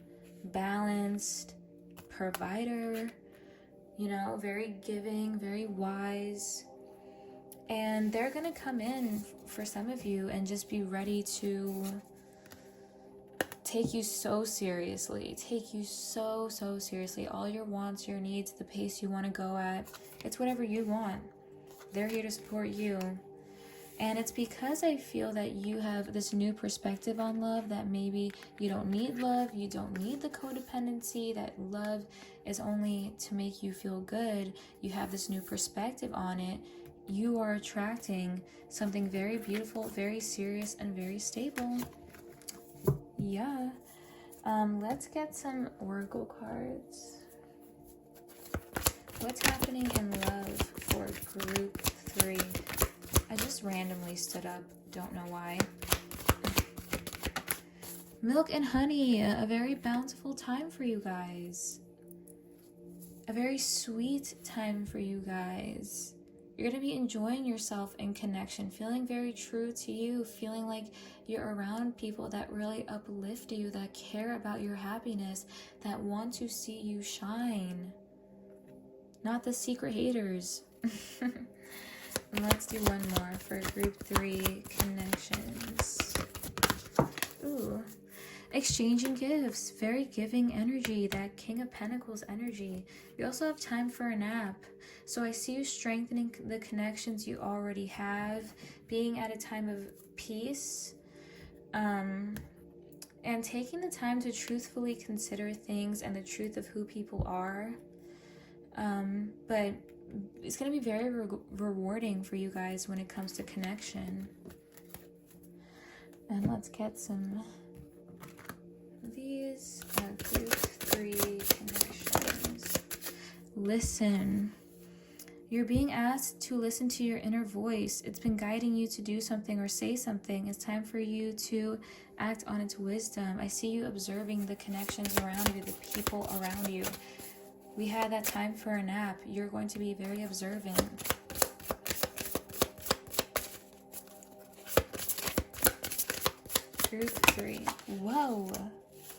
balanced, provider, you know, very giving, very wise. And they're gonna come in for some of you and just be ready to take you so seriously, take you so seriously. All your wants, your needs, the pace you want to go at, it's whatever you want. They're here to support you. And it's because I feel that you have this new perspective on love, that maybe you don't need love, you don't need the codependency, that love is only to make you feel good. You have this new perspective on it. You are attracting something very beautiful, very serious, and very stable. Yeah. Let's get some oracle cards. What's happening in love for group 3? I just randomly stood up, don't know why. Milk and honey, a very bountiful time for you guys. A very sweet time for you guys. You're going to be enjoying yourself in connection, feeling very true to you, feeling like you're around people that really uplift you, that care about your happiness, that want to see you shine. Not the secret haters. Let's do one more for group 3 connections. Ooh. Exchanging gifts, very giving energy, that King of Pentacles energy. You also have time for a nap. So I see you strengthening the connections you already have, being at a time of peace, and taking the time to truthfully consider things and the truth of who people are. But it's going to be very rewarding for you guys when it comes to connection. And let's get some of these. Group 3 connections. Listen. You're being asked to listen to your inner voice. It's been guiding you to do something or say something. It's time for you to act on its wisdom. I see you observing the connections around you, the people around you. We had that time for a nap. You're going to be very observant. Group 3. Whoa.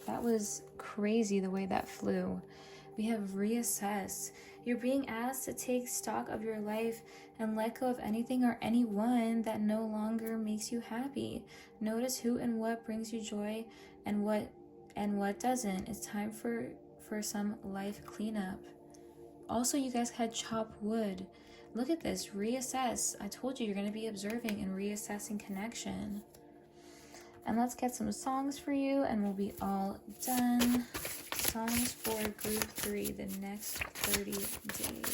That was crazy the way that flew. We have reassess. You're being asked to take stock of your life and let go of anything or anyone that no longer makes you happy. Notice who and what brings you joy and what doesn't. It's time for some life cleanup. Also, you guys had chop wood. Look at this. Reassess. I told you you're going to be observing and reassessing connection. And let's get some songs for you and we'll be all done. Songs for group 3 the next 30 days.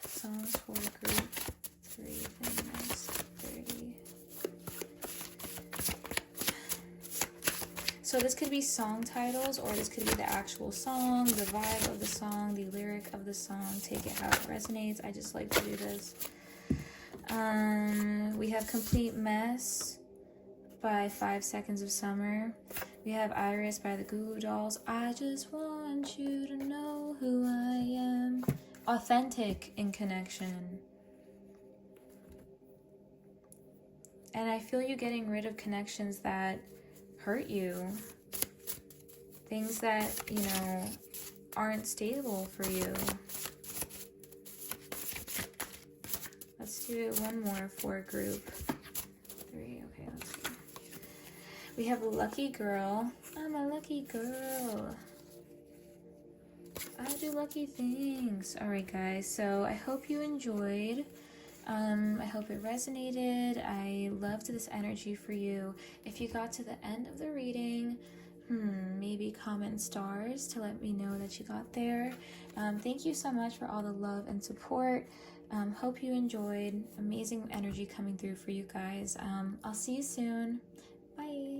Songs for group 3 the next 30. So this could be song titles, or this could be the actual song, the vibe of the song, the lyric of the song. Take it how it resonates. I just like to do this. We have Complete Mess by 5 Seconds of Summer. We have Iris by the Goo Goo Dolls. I just want you to know who I am. Authentic in connection. And I feel you getting rid of connections that hurt you. Things that, you know, aren't stable for you. Let's do one more for group 3. Okay, let's see. We have a lucky girl. I'm a lucky girl. I do lucky things. Alright guys, so I hope you enjoyed. I hope it resonated. I loved this energy for you. If you got to the end of the reading, maybe comment stars to let me know that you got there. Thank you so much for all the love and support. Hope you enjoyed. Amazing energy coming through for you guys. I'll see you soon. Bye.